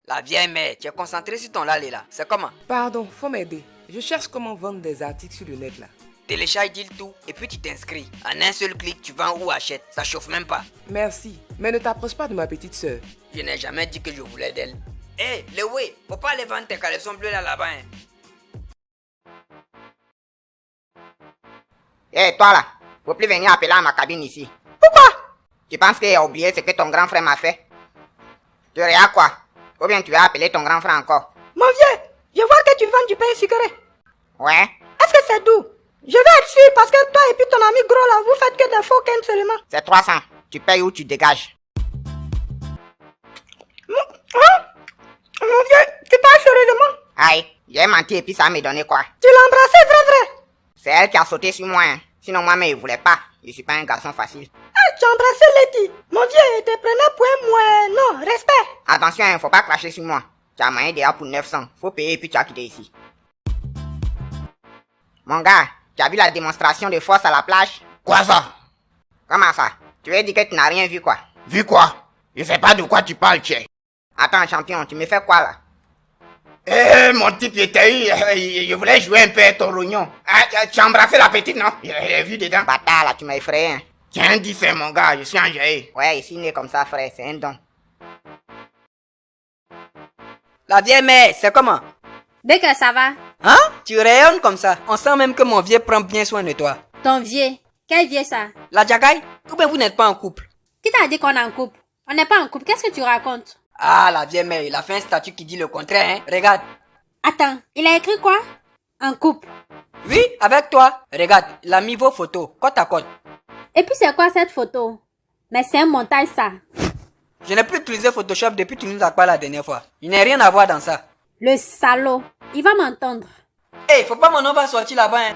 La vieille mère, tu es concentrée sur ton lali là. C'est comment? Pardon, faut m'aider. Je cherche comment vendre des articles sur le net là. Télécharge Deal tout et puis tu t'inscris. En un seul clic, tu vends ou achètes. Ça chauffe même pas. Merci, mais ne t'approche pas de ma petite sœur. Je n'ai jamais dit que je voulais d'elle. Hé, Lewe, faut pas aller vendre tes caleçons bleus là-bas. Hein. Hé, toi là, faut plus venir appeler à ma cabine ici. Pourquoi? Tu penses qu'il a oublié ce que ton grand frère m'a fait? Tu regardes quoi? Ou bien tu vas appeler ton grand frère encore? Mon vieux, je vois que tu vends du pain sucré. Ouais? Est-ce que c'est doux? Je vais être sûr parce que toi et puis ton ami gros là, vous faites que des faux ken seulement. C'est 300. Tu payes ou tu dégages? Mon vieux, tu parles sérieusement? Aïe, j'ai menti et puis ça m'a donné quoi? Tu l'as embrassé, vrai? C'est elle qui a sauté sur moi. Hein. Sinon moi-même il voulait pas. Je suis pas un garçon facile. Ah, tu as embrassé Letty. Mon vieux, il te prenait pour un mouais. Non, respect. Attention, hein, faut pas cracher sur moi. Tu as moyen déjà pour 900. Faut payer et puis tu as quitté ici. Mon gars, tu as vu la démonstration de force à la plage? Quoi ça? Comment ça? Tu veux dire que tu n'as rien vu quoi? Vu quoi? Je sais pas de quoi tu parles, tchè. Attends, champion, tu me fais quoi là? Eh, mon type, je voulais jouer un peu à ton rognon. Ah, tu as embrassé la petite, non? J'ai vu dedans. Bâtard là, tu m'as effrayé. Hein. Tiens, dis c'est mon gars, je suis enjaillé. Ouais, ici né comme ça, frère, c'est un don. La vieille mère, c'est comment? Dès que ça va. Hein? Tu rayonnes comme ça. On sent même que mon vieux prend bien soin de toi. Ton vieux. Quel vieux ça? La Jagaï, ou bien vous n'êtes pas en couple? Qui t'a dit qu'on est en couple? On n'est pas en couple. Qu'est-ce que tu racontes? Ah, la vieille mère, il a fait un statut qui dit le contraire, hein. Regarde. Attends, il a écrit quoi? En couple. Oui, avec toi. Regarde, il a mis vos photos, côte à côte. Et puis c'est quoi cette photo? Mais c'est un montage ça. Je n'ai plus utilisé Photoshop depuis que tu nous as parlé la dernière fois. Il n'y a rien à voir dans ça. Le salaud. Il va m'entendre. Hey, faut pas mon nom va sortir là-bas, hein.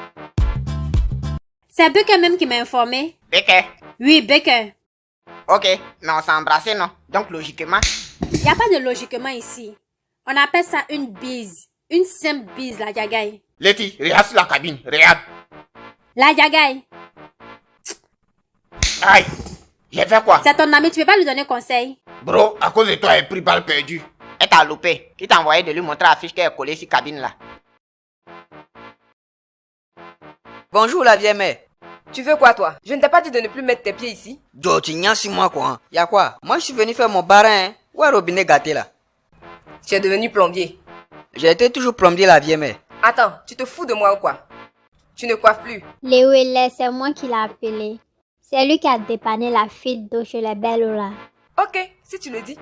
C'est Becker même qui m'a informé. Béquet. Oui, Becker. Ok, mais on s'est embrassé, non? Donc logiquement. Il n'y a pas de logiquement ici. On appelle ça une bise. Une simple bise, la Jagaï. Letty, regarde sur la cabine, regarde. La Jagaï. Aïe, j'ai fait quoi? C'est ton ami, tu peux pas lui donner conseil. Bro, à cause de toi, j'ai pris balle perdue. Elle t'a loupé. Qui t'a envoyé de lui montrer la fiche qu'elle est collée sur cabine là? Bonjour la vieille mère. Tu veux quoi toi? Je ne t'ai pas dit de ne plus mettre tes pieds ici. Jo, tu gnas sur moi quoi, hein. Y'a quoi? Moi je suis venu faire mon barin, hein. Où est le robinet gâté là? Tu es devenu plombier. J'ai été toujours plombier la vieille mère. Attends, tu te fous de moi ou quoi? Tu ne coiffes plus. Léo est là, c'est moi qui l'ai appelé. C'est lui qui a dépanné la fille d'eau chez les Bello là. Ok, si tu le dis.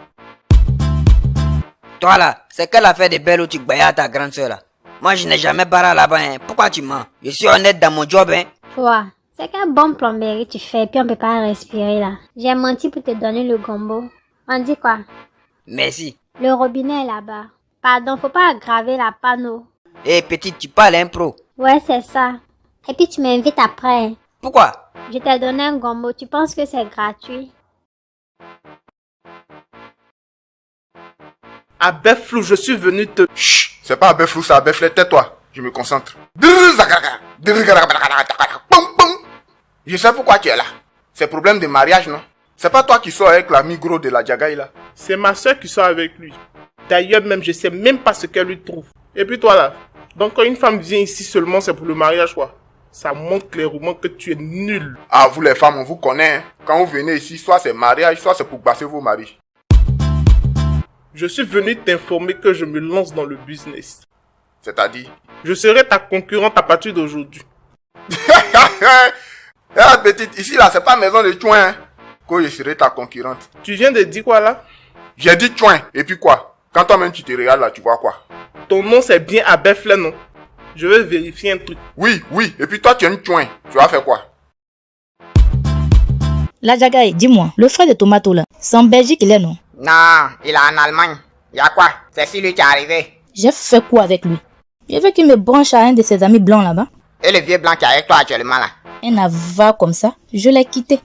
Toi là, c'est quelle affaire de belle où tu bailles à ta grande soeur là? Moi je n'ai jamais barré là-bas, hein. Pourquoi tu mens? Je suis honnête dans mon job, hein. Toi, c'est quelle bonne plomberie tu fais puis on peut pas respirer là. J'ai menti pour te donner le gombo. On dit quoi? Merci. Le robinet est là-bas. Pardon, faut pas aggraver la panneau. Hé petite, tu parles un pro. Ouais, c'est ça. Et puis tu m'invites après. Pourquoi? Je t'ai donné un gombo, tu penses que c'est gratuit? À Befflou, je suis venu te... Chut, c'est pas Abeflou, c'est Abeflet, tais-toi. Je me concentre. Je sais pourquoi tu es là. C'est problème de mariage, non? C'est pas toi qui sors avec l'ami gros de la Jagaï là? C'est ma soeur qui sort avec lui. D'ailleurs même, je sais même pas ce qu'elle lui trouve. Et puis toi là, donc quand une femme vient ici seulement, c'est pour le mariage quoi. Ça montre clairement que tu es nul. Ah, vous les femmes, on vous connaît. Hein. Quand vous venez ici, soit c'est mariage, soit c'est pour passer vos maris. Je suis venu t'informer que je me lance dans le business. C'est-à-dire? Je serai ta concurrente à partir d'aujourd'hui. Ah, petite, ici là, c'est pas maison de chouin. Hein. Que je serai ta concurrente. Tu viens de dire quoi là? J'ai dit chouin, et puis quoi? Quand toi-même tu te regardes là, tu vois quoi? Ton nom c'est bien Abeflet, non? Je vais vérifier un truc. Oui, et puis toi tu es une chouin. Tu vas faire quoi? La Jagaï, dis-moi, le frère de Tomato là, c'est en Belgique il est non? Non, il est en Allemagne. Y'a quoi? C'est si lui qui est arrivé. J'ai fait quoi avec lui? Je veux qu'il me branche à un de ses amis blancs là-bas. Et le vieux blanc qui est avec toi actuellement là? Un avare comme ça, je l'ai quitté.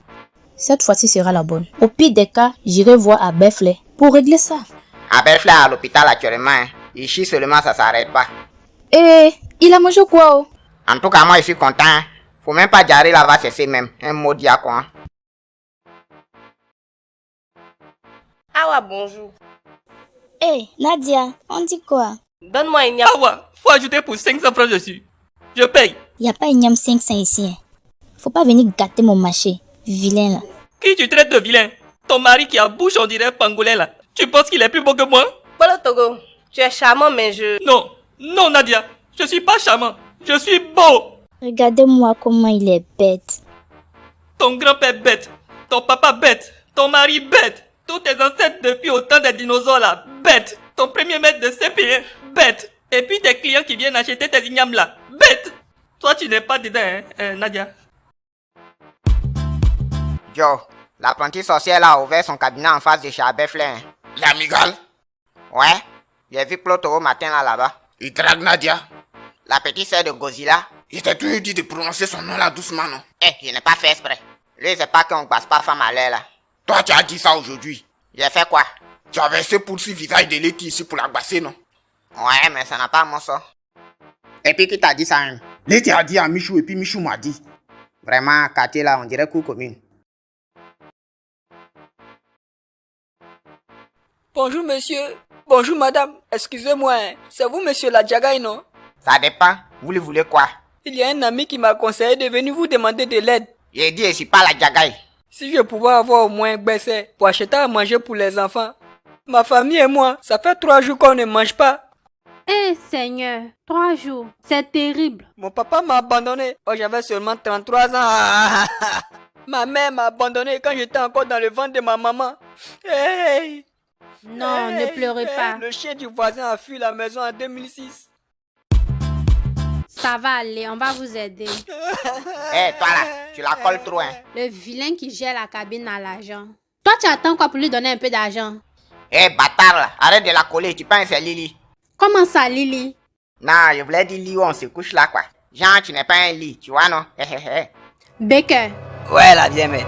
Cette fois-ci sera la bonne. Au pire des cas, j'irai voir à Beffley pour régler ça. Abeflet est à l'hôpital actuellement. Hein. Il chie seulement, ça s'arrête pas. Eh, il a mangé quoi oh? En tout cas, moi je suis content. Hein. Faut même pas dire là-bas, c'est même. Un mot dia quoi. Hein. Ah ouais, bonjour. Hé, Nadia, on dit quoi? Donne-moi une Ah ouais, faut ajouter pour 500 francs dessus. Je paye. Y a pas une Niam 500 ici. Hein. Faut pas venir gâter mon marché. Vilain là. Qui tu traites de vilain? Ton mari qui a bouche on dirait pangolin là. Tu penses qu'il est plus beau que moi? Voilà Togo, tu es charmant mais je... Non, non Nadia, je suis pas charmant. Je suis beau. Regardez-moi comment il est bête. Ton grand-père bête, ton papa bête, ton mari bête, tous tes ancêtres depuis au temps des dinosaures là, bête. Ton premier maître de CP1, bête. Et puis tes clients qui viennent acheter tes ignames là, bête. Toi tu n'es pas dedans, hein, Nadia. Joe, l'apprenti sorcière là a ouvert son cabinet en face de chez Abbé Fleur. L'amigal, Ouais, j'ai vu Ploto au matin là-bas. il drague Nadia. La petite sœur de Godzilla. Il t'a toujours dit de prononcer son nom là doucement, non? Eh, je n'ai pas fait exprès. Lui, c'est pas qu'on passe pas femme à l'air là. Toi, tu as dit ça aujourd'hui. J'ai fait quoi? Tu as versé pour le visage de Letty ici pour l'agbacer, non? Ouais, mais ça n'a pas mon sort. Et puis qui t'a dit ça, hein? Letty a dit à Michou et puis Michou m'a dit. Vraiment, quartier là, on dirait cour commune. Bonjour monsieur. Bonjour madame. Excusez-moi, hein. C'est vous monsieur la Jagaï, non? Ça dépend. Vous le voulez quoi? Il y a un ami qui m'a conseillé de venir vous demander de l'aide. J'ai dit, je suis pas la Jagaï. Si je pouvais avoir au moins un baisser pour acheter à manger pour les enfants. Ma famille et moi, ça fait 3 jours qu'on ne mange pas. Eh Seigneur, 3 jours, c'est terrible. Mon papa m'a abandonné. Oh, j'avais seulement 33 ans. Ma mère m'a abandonné quand j'étais encore dans le ventre de ma maman. Hey! Non, Hey, ne pleurez hey, pas. Le chien du voisin a fui la maison en 2006. Ça va aller, on va vous aider. Eh, toi là, tu la colles trop, hein. Le vilain qui gère la cabine à l'argent. Toi, tu attends quoi pour lui donner un peu d'argent? Eh, bâtard là, arrête de la coller, tu penses que c'est Lily. Comment ça, Lily? Non, je voulais dire lit où on se couche là, quoi. Genre, tu n'es pas un lit, tu vois, non? Baker. Ouais, la vieille mère.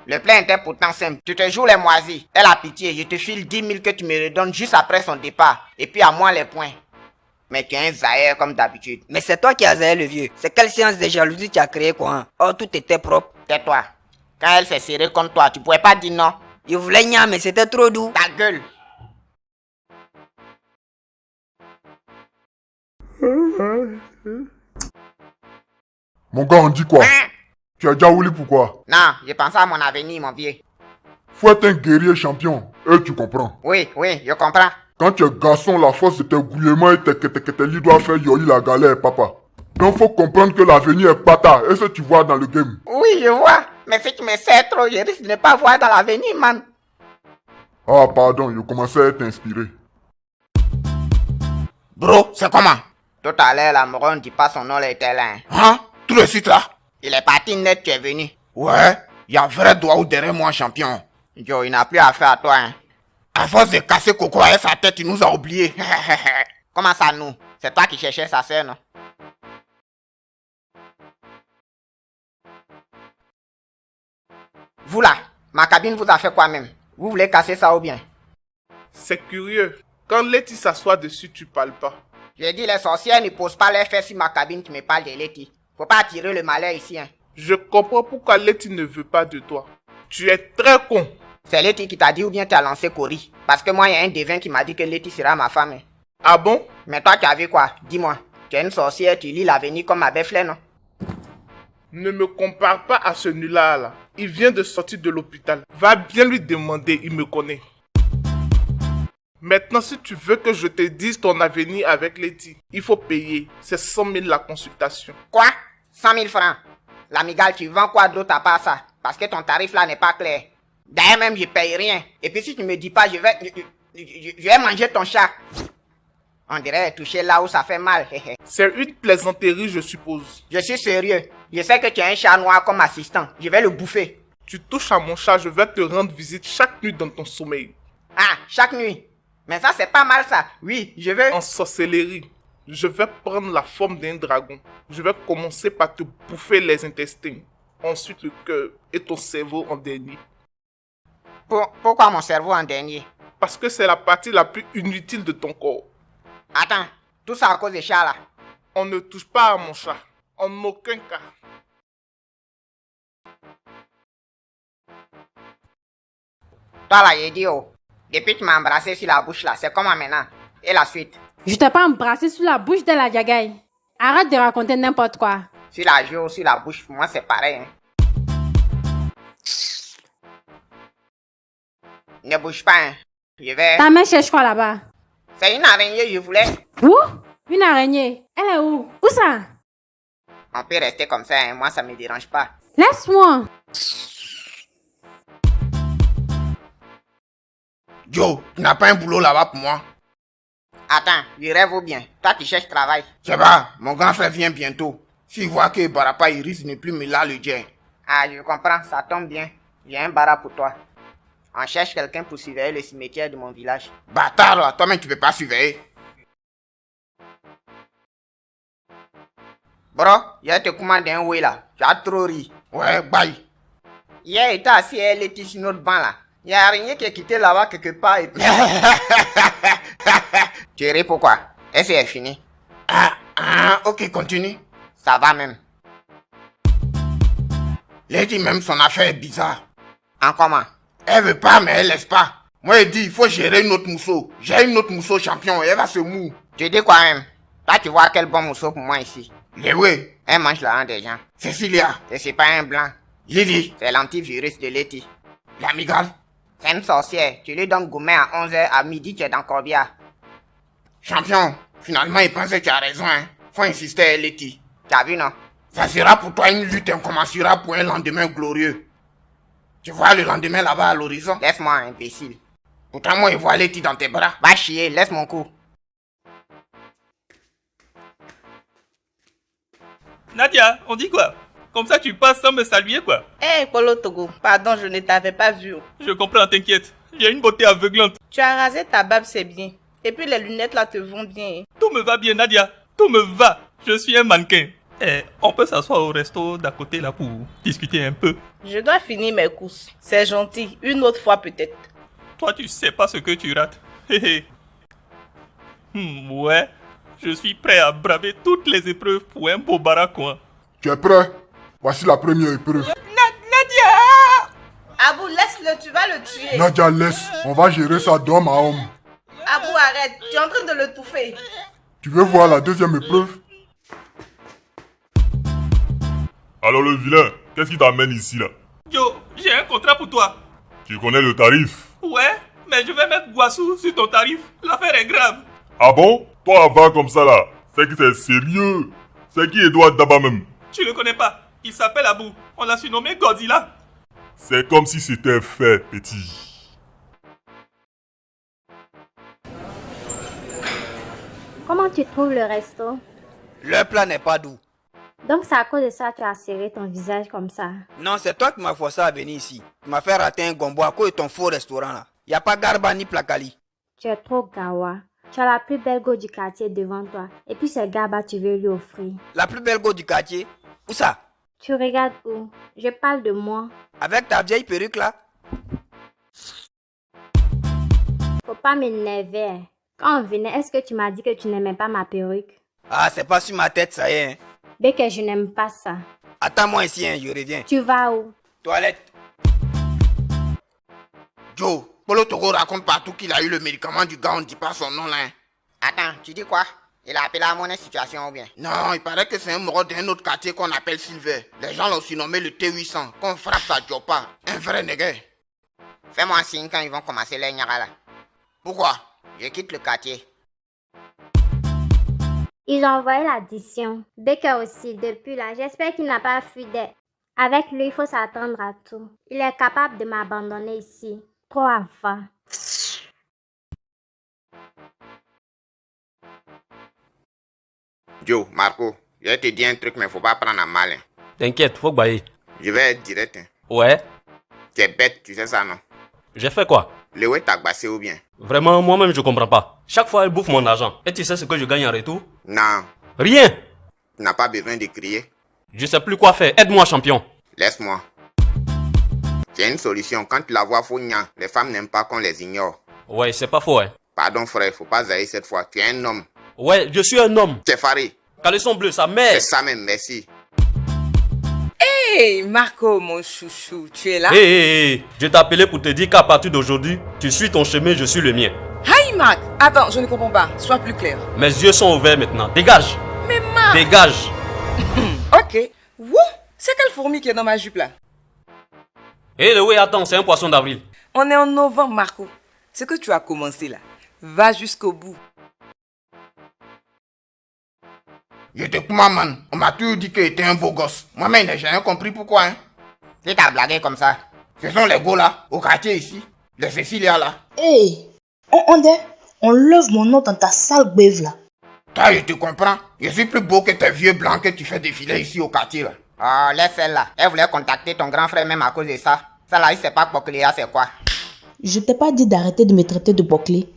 Le plan était pourtant simple. Tu te joues les moisis. Elle a pitié, je te file 10 000 que tu me redonnes juste après son départ. Et puis à moi les points. Mais tu es un zaïre comme d'habitude. Mais c'est toi qui as zaïré le vieux. C'est quelle séance de jalousie tu as créé quoi, hein? Oh, tout était propre. Tais-toi. Quand elle s'est serrée contre toi, tu pouvais pas dire non. Je voulais nier, mais c'était trop doux. Ta gueule. Mon gars, on dit quoi? Tu as déjà voulu pourquoi? Non, je pensais à mon avenir, mon vieux. Faut être un guerrier champion. Et tu comprends? Oui, je comprends. Quand tu es garçon, la force de tes gouillements et tes lits doit faire yoli la galère, papa. Donc faut comprendre que l'avenir est bâtard. Et ce que tu vois dans le game. Oui, je vois. Mais si tu me sers trop, je risque de ne pas voir dans l'avenir, man. Ah, pardon, je commençais à être inspiré. Bro, c'est comment? Tout à l'heure, la moron ne dit pas son nom, là, était là. Hein? Tout de suite là? Il est parti net, tu es venu. Ouais, y a vrai doigt derrière moi, champion. Joe, il n'a plus affaire à toi, hein. À force de casser Coco avec sa tête, il nous a oubliés. Comment ça, nous? C'est toi qui cherchais sa sœur, non? Vous là, ma cabine vous a fait quoi même? Vous voulez casser ça ou bien? C'est curieux. Quand Letty s'assoit dessus, tu parles pas. J'ai dit les sorcières ne posent pas les fesses sur ma cabine qui me parle de Letty. Faut pas attirer le malheur ici, hein. Je comprends pourquoi Letty ne veut pas de toi. Tu es très con. C'est Letty qui t'a dit ou bien tu as lancé Cory? Parce que moi, il y a un devin qui m'a dit que Letty sera ma femme. Hein. Ah bon? Mais toi, tu as vu quoi? Dis-moi. Tu es une sorcière, tu lis l'avenir comme ma belle, non? Ne me compare pas à ce nulard là. Il vient de sortir de l'hôpital. Va bien lui demander, il me connaît. Maintenant, si tu veux que je te dise ton avenir avec Letty, il faut payer. C'est 100 000 la consultation. Quoi? 100 000 francs? L'amigal, tu vends quoi d'autre à part ça? Parce que ton tarif là n'est pas clair. D'ailleurs même, je paye rien. Et puis si tu me dis pas, je vais manger ton chat. On dirait toucher là où ça fait mal. C'est une plaisanterie, je suppose. Je suis sérieux. Je sais que tu as un chat noir comme assistant. Je vais le bouffer. Tu touches à mon chat, je vais te rendre visite chaque nuit dans ton sommeil. Ah, chaque nuit. Mais ça, c'est pas mal ça. Oui, je veux... En sorcellerie, je vais prendre la forme d'un dragon. Je vais commencer par te bouffer les intestins. Ensuite le cœur et ton cerveau en dernier. Pourquoi mon cerveau en dernier? Parce que c'est la partie la plus inutile de ton corps. Attends, tout ça à cause des chats là. On ne touche pas à mon chat. En aucun cas. Toi là, j'ai dit, oh. Depuis que tu m'as embrassé sur la bouche là, c'est comment maintenant? Et la suite? Je t'ai pas embrassé sur la bouche de la Jagaï. Arrête de raconter n'importe quoi. Sur la joue, sur la bouche, pour moi c'est pareil. Hein. Ne bouge pas, hein. Je vais... Ta mère cherche quoi là-bas? C'est une araignée, je voulais. Où? Une araignée? Elle est où? Où ça? On peut rester comme ça, hein. Moi ça me dérange pas. Laisse-moi. Joe, tu n'as pas un boulot là-bas pour moi? Attends, je rêve bien. Toi tu cherches travail. C'est va, mon grand frère vient bientôt. S'il voit que Barapa il risque de ne plus me la le dire. Ah, je comprends, ça tombe bien. J'ai un bara pour toi. On cherche quelqu'un pour surveiller le cimetière de mon village. Bâtard là, toi-même tu peux pas surveiller. Bro, je te commande un way là. Tu as trop ri. Ouais, bye. Hier, il était assis, elle était sur notre banc là. Il y a rien qui est quitté là-bas quelque part et puis... Tu ris pourquoi? Est-ce que c'est fini? Ok, continue. Ça va même. Lady même son affaire est bizarre. En comment? Elle veut pas mais elle laisse pas. Moi elle dit il faut gérer une autre mousseau. J'ai une autre mousseau champion et elle va se mou. Tu dis quoi même? Là tu vois quel bon morceau pour moi ici. Léwé. Elle mange la rang des gens. Cecilia. C'est pas un blanc. Lily. C'est l'antivirus de Letty. L'amigale. C'est une sorcière. Tu lui donnes gourmet à 11h, à midi tu es dans Corbia. Champion, finalement il pensait que tu as raison hein. Faut insister à Letty. T'as vu non? Ça sera pour toi une lutte incommensurable pour un lendemain glorieux. Tu vois le lendemain là-bas à l'horizon? Laisse-moi, imbécile. Pourtant moi je vois Letty dans tes bras. Va chier, laisse mon cou. Nadia, on dit quoi? Comme ça tu passes sans me saluer quoi? Hé, Polo Togo, pardon, je ne t'avais pas vu. Je comprends, t'inquiète. J'ai une beauté aveuglante. Tu as rasé ta barbe, c'est bien. Et puis les lunettes là te vont bien. Tout me va bien, Nadia. Tout me va. Je suis un mannequin. On peut s'asseoir au resto d'à côté là pour discuter un peu. Je dois finir mes courses. C'est gentil. Une autre fois peut-être. Toi, tu sais pas ce que tu rates. Ouais. Je suis prêt à braver toutes les épreuves pour un beau baracoin. Tu es prêt? Voici la première épreuve. Nadia! Abou, laisse-le, tu vas le tuer. Nadia, laisse. On va gérer ça d'homme à homme. Abou, arrête. Tu es en train de le touffer. Tu veux voir la deuxième épreuve? Alors le vilain, qu'est-ce qui t'amène ici là? Yo, j'ai un contrat pour toi. Tu connais le tarif? Ouais, mais je vais mettre Guassou sur ton tarif. L'affaire est grave. Ah bon? Toi avant comme ça là, c'est que c'est sérieux. C'est qui Edouard Daba même? Tu le connais pas. Il s'appelle Abou. On l'a surnommé Godzilla. C'est comme si c'était fait, petit. Comment tu trouves le resto? Le plat n'est pas doux. Donc c'est à cause de ça que tu as serré ton visage comme ça. Non, c'est toi qui m'as forcé à venir ici. Tu m'as fait rater un gombo à cause de ton faux restaurant là. Y a pas Garba ni Placali. Tu es trop gawa. Tu as la plus belle go du quartier devant toi. Et puis ce Garba tu veux lui offrir. La plus belle go du quartier? Où ça? Tu regardes où? Je parle de moi. Avec ta vieille perruque là? Faut pas m'énerver. Quand on venait, est-ce que tu m'as dit que tu n'aimais pas ma perruque? Ah, c'est pas sur ma tête ça y est. Hein. Dès que je n'aime pas ça. Attends-moi ici, hein, je reviens. Tu vas où? Toilette. Joe, Polo Togo raconte partout qu'il a eu le médicament du gars, on ne dit pas son nom là. Hein. Attends, tu dis quoi? Il a appelé à mon situation ou bien? Non, il paraît que c'est un mort d'un autre quartier qu'on appelle Silver. Les gens l'ont surnommé le T800, qu'on frappe sa jopa. Un vrai nègre. Fais-moi un signe quand ils vont commencer les nyara là. Pourquoi? Je quitte le quartier. Ils ont envoyé l'addition. Baker aussi, depuis là. J'espère qu'il n'a pas fui d'aide. Avec lui, il faut s'attendre à tout. Il est capable de m'abandonner ici. Trop avant. Joe, Marco, je vais te dire un truc, mais faut pas prendre à mal. Hein. T'inquiète, faut que bailler. Je vais être direct. Hein. Ouais. Tu es bête, tu sais ça, non? J'ai fait quoi? Léo t'a agbassé ou bien? Vraiment, moi-même, je comprends pas. Chaque fois, elle bouffe mon argent. Et tu sais ce que je gagne en retour? Non. Rien. Tu n'as pas besoin de crier. Je sais plus quoi faire. Aide-moi, champion. Laisse-moi. J'ai une solution. Quand tu la vois fogna, les femmes n'aiment pas qu'on les ignore. Ouais, c'est pas faux, hein. Pardon, frère, faut pas zaïr cette fois. Tu es un homme. Ouais, je suis un homme. T'es faré. Caleçon bleu, sa mère. C'est ça même, merci. Hé, Hey, Marco, mon chouchou, tu es là? Hé, je t'ai appelé pour te dire qu'à partir d'aujourd'hui, tu suis ton chemin, je suis le mien. Hi, Marc. Attends, je ne comprends pas. Sois plus clair. Mes yeux sont ouverts maintenant. Dégage. Mais Marc... Dégage. Ok. Wouh, c'est quelle fourmi qui est dans ma jupe là? Hé, oui, attends, c'est un poisson d'avril. On est en novembre, Marco. Ce que tu as commencé là, va jusqu'au bout. Je te crois, man. On m'a toujours dit que tu étais un beau gosse. Moi-même, j'ai rien compris pourquoi, hein. Qui t'a blagué comme ça? Ce sont les gars là, au quartier ici. Les Cécilia là. Hé, on lève mon nom dans ta sale beuve là. Toi, je te comprends. Je suis plus beau que tes vieux blancs que tu fais défiler ici au quartier là. Oh, laisse celle-là. Elle voulait contacter ton grand frère même à cause de ça. Ça là, il sait pas Pocléa, c'est quoi? Je t'ai pas dit d'arrêter de me traiter de bouclé.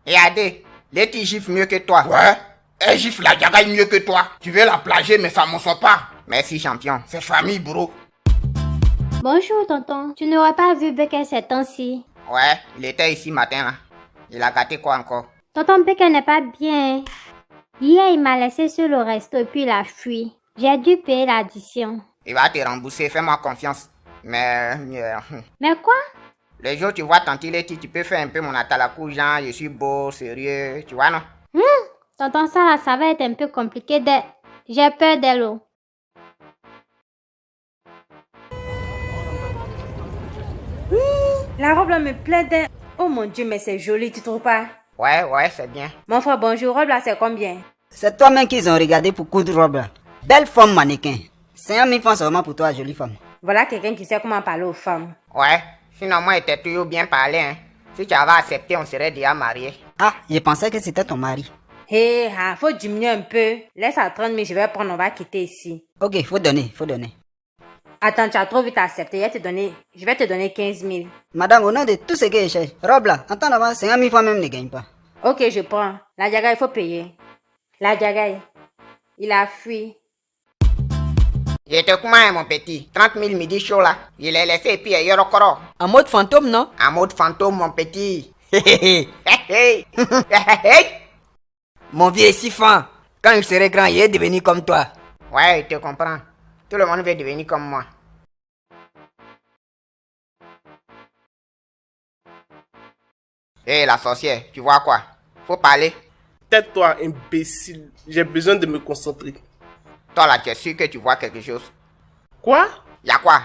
Et Adé, Letty gifle mieux que toi. Ouais, elle gifle la jagaille mieux que toi. Tu veux la plager, mais ça m'en sort pas. Merci, champion. C'est famille, bro. Bonjour, tonton. Tu n'aurais pas vu Becker ces temps-ci? Ouais, il était ici matin là. Il a gâté quoi encore? Tonton Becker n'est pas bien. Hier, il m'a laissé sur le resto et puis il a fui. J'ai dû payer l'addition. Il va te rembourser, fais-moi confiance. Mais quoi? les jours tu vois tante Letty, tu peux faire un peu mon atalakou, genre je suis beau, sérieux, tu vois non? Tonton, ça va être un peu compliqué. J'ai peur d'elle. La robe là me plaît d'un... Oh mon Dieu, mais c'est joli, tu trouves pas? Ouais, c'est bien. Mon frère, bonjour, robe là c'est combien? C'est toi-même qu'ils ont regardé pour coudre robe là. Belle femme mannequin. 50 000 francs seulement pour toi, jolie femme. Voilà quelqu'un qui sait comment parler aux femmes. Ouais, sinon moi j'étais toujours bien parlé, hein. Si tu avais accepté, on serait déjà mariés. Ah, je pensais que c'était ton mari. Hé, faut diminuer un peu. Laisse à 30 000, je vais prendre, on va quitter ici. Ok, faut donner. Attends, tu as trop vite accepté, je vais te donner 15 000. Madame, au nom de tout ce que je cherche, robe là, en temps d'avant, 50 000 francs même ne gagne pas. Ok, je prends. La Diagaï, il faut payer. La Diagaï, il a fui. Je te comment mon petit? 30 000 midi chaud là. Il est laissé et puis il y a encore. En mode fantôme, non? En mode fantôme, mon petit. Mon vieux est si fin. Quand il serait grand, il est devenu comme toi. Ouais, je te comprends. Tout le monde veut devenir comme moi. Hé, la sorcière, tu vois quoi? Faut parler. Tais-toi, imbécile. J'ai besoin de me concentrer. Toi là, tu es sûr que tu vois quelque chose? Quoi? Y'a quoi?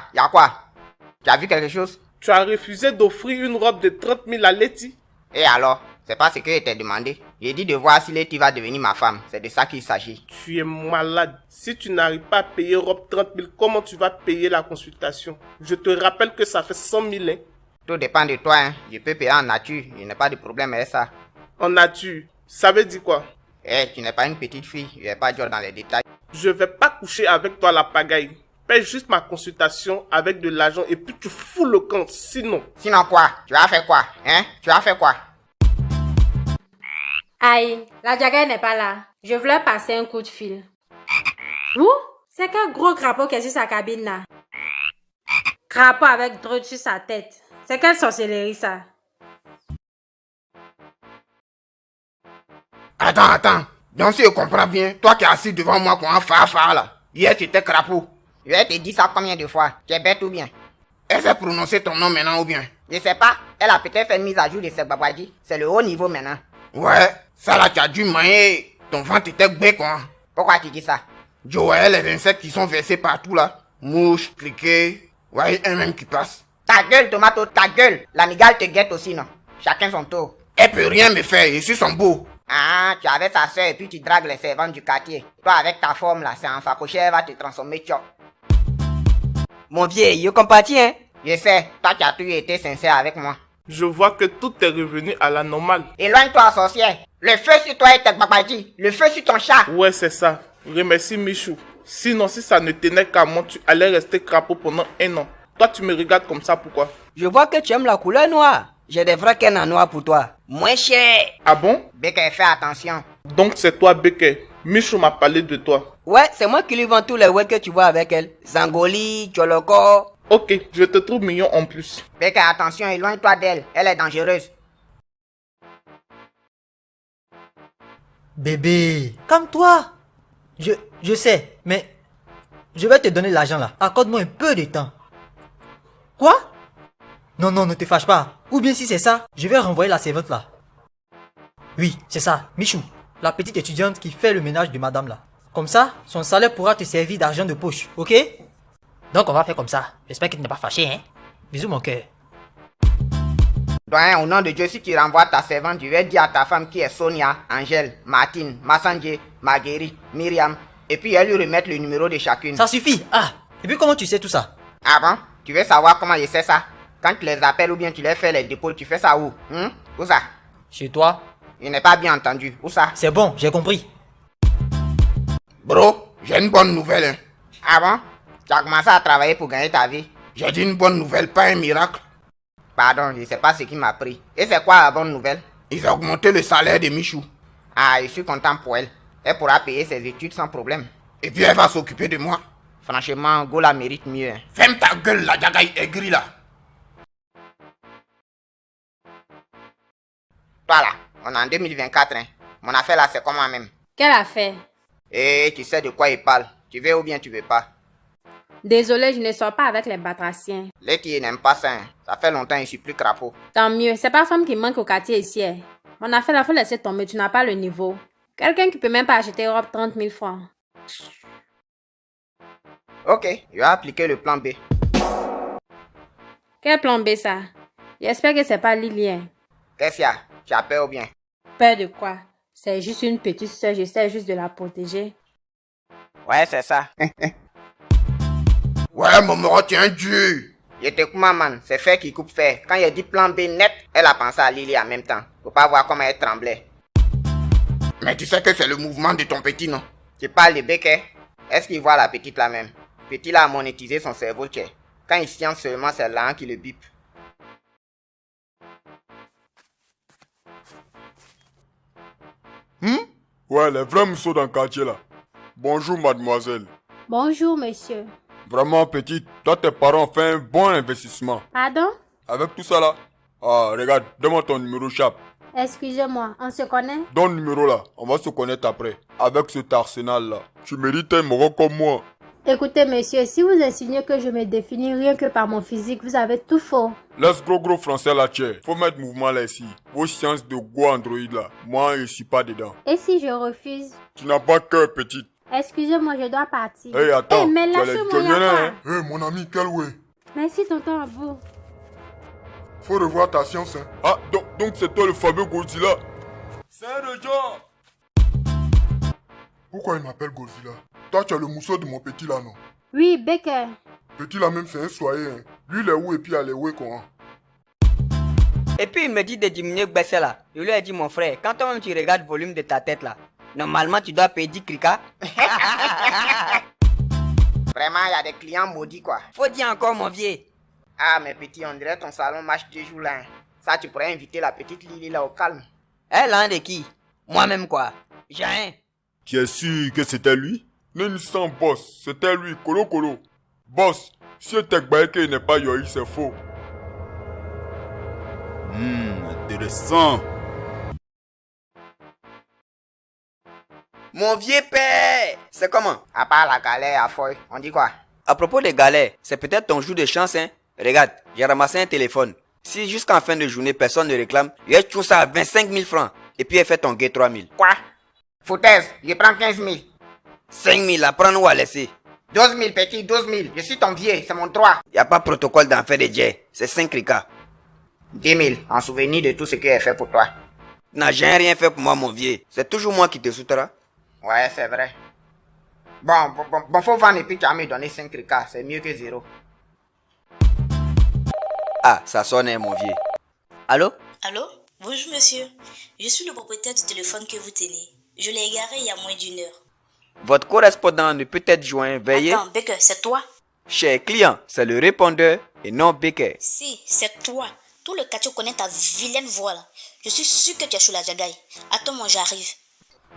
Tu as vu quelque chose? Tu as refusé d'offrir une robe de 30 000 à Letty? Et alors? C'est pas ce que je t'ai demandé. J'ai dit de voir si Letty va devenir ma femme. C'est de ça qu'il s'agit. Tu es malade. Si tu n'arrives pas à payer robe 30 000, comment tu vas payer la consultation? Je te rappelle que ça fait 100 000, hein? Tout dépend de toi, hein. Je peux payer en nature. Je n'ai pas de problème avec ça. En nature? Ça veut dire quoi? Tu n'es pas une petite fille. Je vais pas dire dans les détails. Je vais pas coucher avec toi la pagaille. Paye juste ma consultation avec de l'argent et puis tu fous le camp, sinon... Sinon quoi? Tu as fait quoi? Hein? Tu as fait quoi? Aïe, la Diagaï n'est pas là. Je voulais passer un coup de fil. Ouh, c'est quel gros crapaud qui est sur sa cabine là? Crapaud avec drôle sur sa tête. C'est quelle sorcellerie ça? Attends. Donc si je comprends bien, toi qui es assis devant moi comme un phare là. Hier tu étais crapaud. Je vais te dire ça combien de fois? Tu es bête ou bien? Elle sait prononcer ton nom maintenant ou bien? Je sais pas. Elle a peut-être fait mise à jour de ses babadis. C'est le haut niveau maintenant. Ouais, ça là tu as dû manger. Ton ventre était bé quoi. Pourquoi tu dis ça? Je voyais les insectes qui sont versés partout là. Mouches, criquets. Ouais, un même qui passe. Ta gueule, Tomato, ta gueule. La migale te guette aussi, non? Chacun son tour. Elle peut rien me faire, je suis son beau. Ah, tu avais ta soeur et puis tu dragues les servantes du quartier. Toi avec ta forme là, c'est en facoché, elle va te transformer tchop. Mon vieux, yo compatis, hein? Je sais, toi tu as toujours été sincère avec moi. Je vois que tout est revenu à la normale. Éloigne-toi, sorcière. Le feu sur toi et tes babadis. Le feu sur ton chat. Ouais, c'est ça. Remercie Michou. Sinon, si ça ne tenait qu'à moi, tu allais rester crapaud pendant 1 an. Toi, tu me regardes comme ça, pourquoi? Je vois que tu aimes la couleur noire. J'ai des vrais cannes en noir pour toi. Moins cher. Ah bon? Becker, fais attention. Donc c'est toi, Becker. Michou m'a parlé de toi. Ouais, c'est moi qui lui vends tous les ouais que tu vois avec elle. Zangoli, Tcholoko. Ok, je te trouve mignon en plus. Becker, attention, éloigne-toi d'elle. Elle est dangereuse. Bébé, calme-toi. Je sais, mais Je vais te donner l'argent là. Accorde-moi un peu de temps. Quoi? Non, non, ne te fâche pas. Ou bien si c'est ça, je vais renvoyer la servante là. Oui, c'est ça, Michou. La petite étudiante qui fait le ménage de madame là. Comme ça, son salaire pourra te servir d'argent de poche, ok? Donc on va faire comme ça. J'espère que tu n'es pas fâché, hein? Bisous mon cœur. Doyen, au nom de Dieu, si tu renvoies ta servante, je vais dire à ta femme qui est Sonia, Angèle, Martine, Massandje, Marguerite, Myriam, et puis elle lui remettre le numéro de chacune. Ça suffit. Ah, et puis comment tu sais tout ça? Ah bon? Tu veux savoir comment je sais ça? Quand tu les appelles ou bien tu les fais les dépôts, tu fais ça où? Où ça? Chez toi? Je n'ai pas bien entendu. Où ça? C'est bon, j'ai compris. Bro, j'ai une bonne nouvelle. Hein. Ah bon? Tu as commencé à travailler pour gagner ta vie? J'ai dit une bonne nouvelle, pas un miracle. Pardon, je ne sais pas ce qui m'a pris. Et c'est quoi la bonne nouvelle? Ils ont augmenté le salaire de Michou. Ah, je suis content pour elle. Elle pourra payer ses études sans problème. Et puis elle va s'occuper de moi. Franchement, Go la mérite mieux. Hein. Ferme ta gueule, la jagaï aigrie là. Toi là, on est en 2024. Hein. Mon affaire là, c'est comment même? Quelle affaire? Et tu sais de quoi il parle. Tu veux ou bien tu veux pas? Désolée, je ne sors pas avec les batraciens. Les qui n'aiment pas ça, hein. Ça fait longtemps que je suis plus crapaud. Tant mieux, c'est pas femme qui manque au quartier ici. Hein. Mon affaire là, faut laisser tomber, tu n'as pas le niveau. Quelqu'un qui peut même pas acheter robe 30 000 francs. Ok, je vais appliquer le plan B. Quel plan B ça? J'espère que c'est pas Lilien. Qu'est-ce qu'il y a? Tu as peur ou bien? Peur de quoi? C'est juste une petite soeur, j'essaie juste de la protéger. Ouais, c'est ça. Ouais, Momoro, tu es un dieu. Je te coupe, man, c'est fait qui coupe fait. Quand il a dit plan B net, elle a pensé à Lily en même temps. Faut pas voir comment elle tremblait. Mais tu sais que c'est le mouvement de ton petit, non? Tu parles de Becker? Est-ce qu'il voit la petite là même? Petit là a monétisé son cerveau, tchè. Quand il science seulement, c'est là qui le bip. Ouais, les vrais mousseaux dans le quartier là. Bonjour mademoiselle. Bonjour, monsieur. Vraiment petite, toi tes parents ont fait un bon investissement. Pardon? Avec tout ça là. Ah, regarde, donne-moi ton numéro chape. Excusez-moi, on se connaît? Donne le numéro là, on va se connaître après. Avec cet arsenal là. Tu mérites un moro comme moi. Écoutez, monsieur, si vous insinuez que je me définis rien que par mon physique, vous avez tout faux. Laisse gros français là, tchè. Faut mettre mouvement là ici. Vos sciences de Go Android là. Moi, je suis pas dedans. Et si je refuse? Tu n'as pas cœur, petite. Excusez-moi, je dois partir. Hey, attends. Hey, mais lâchez-moi, hein? Hey, mon ami, quel way? Merci, tonton Abou. Faut revoir ta science, hein. Ah, donc c'est toi le fameux Godzilla. C'est le genre. Pourquoi il m'appelle Godzilla? Toi, tu es le mousseau de mon petit là, non? Oui, Becker. Petit là même, c'est un soyer, hein. Lui, il est où et puis elle est où, quoi. Et puis il me dit de diminuer baisser là. Je lui ai dit mon frère, quand toi-même tu regardes le volume de ta tête là, normalement tu dois payer 10 crica. Vraiment, il y a des clients maudits quoi. Faut dire encore mon vieux. Ah, mais petit, on dirait ton salon marche 2 jours là. Hein. Ça, tu pourrais inviter la petite Lily là au calme. Elle hein, de qui? Moi-même quoi. J'ai rien. Tu es sûr que c'était lui? Nenissant boss, c'était lui, Kolo. Boss, si tu t'es qu'il n'est pas Yoï, c'est faux. Intéressant. Mon vieux père, c'est comment? À part la galère à Foy, on dit quoi? À propos des galères, c'est peut-être ton jour de chance, hein? Regarde, j'ai ramassé un téléphone. Si jusqu'en fin de journée, personne ne réclame, je vais tout ça à 25 000 francs. Et puis, elle fait ton guet 3 000. Quoi? Foutaise, je prends 15 000. 5 000 à prendre ou à laisser? 12 000, petit, 12 000. Je suis ton vieux, c'est mon droit. Y a pas protocole d'enfer de jet, c'est 5 ricas. 10 000, en souvenir de tout ce que j'ai fait pour toi. Non, j'ai rien fait pour moi, mon vieux. C'est toujours moi qui te soutera. Ouais, c'est vrai. Bon, faut vendre et puis tu vas me donner 5 ricas, c'est mieux que 0. Ah, ça sonne, mon vieux. Allô? Allô? Bonjour monsieur. Je suis le propriétaire du téléphone que vous tenez. Je l'ai égaré il y a moins d'1 heure. Votre correspondant ne peut être joint, veuillez. Attends, Becker, c'est toi? Cher client, c'est le répondeur et non Becker. Si, c'est toi. Tout le quartier connaît ta vilaine voix là. Je suis sûr que tu es sur la jagaille. Attends-moi, j'arrive.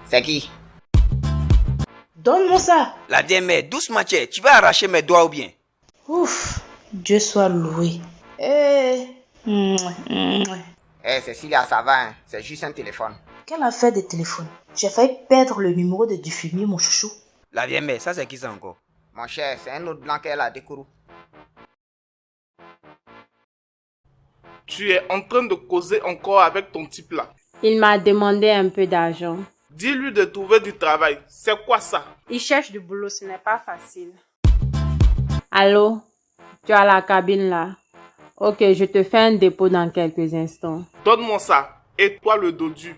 C'est qui? Donne-moi ça. La vieille mère, doucement, tu vas arracher mes doigts ou bien? Ouf, Dieu soit loué. Cécilia, ça va, hein? C'est juste un téléphone. Quelle affaire de téléphone? J'ai failli perdre le numéro de du fumier, mon chouchou. La vieille mère, ça c'est qui ça encore? Mon cher, c'est un autre blanc qu'elle a découvert. Tu es en train de causer encore avec ton type là. Il m'a demandé un peu d'argent. Dis-lui de trouver du travail. C'est quoi ça? Il cherche du boulot, ce n'est pas facile. Allô? Tu as la cabine là? Ok, je te fais un dépôt dans quelques instants. Donne-moi ça. Et toi le dodu.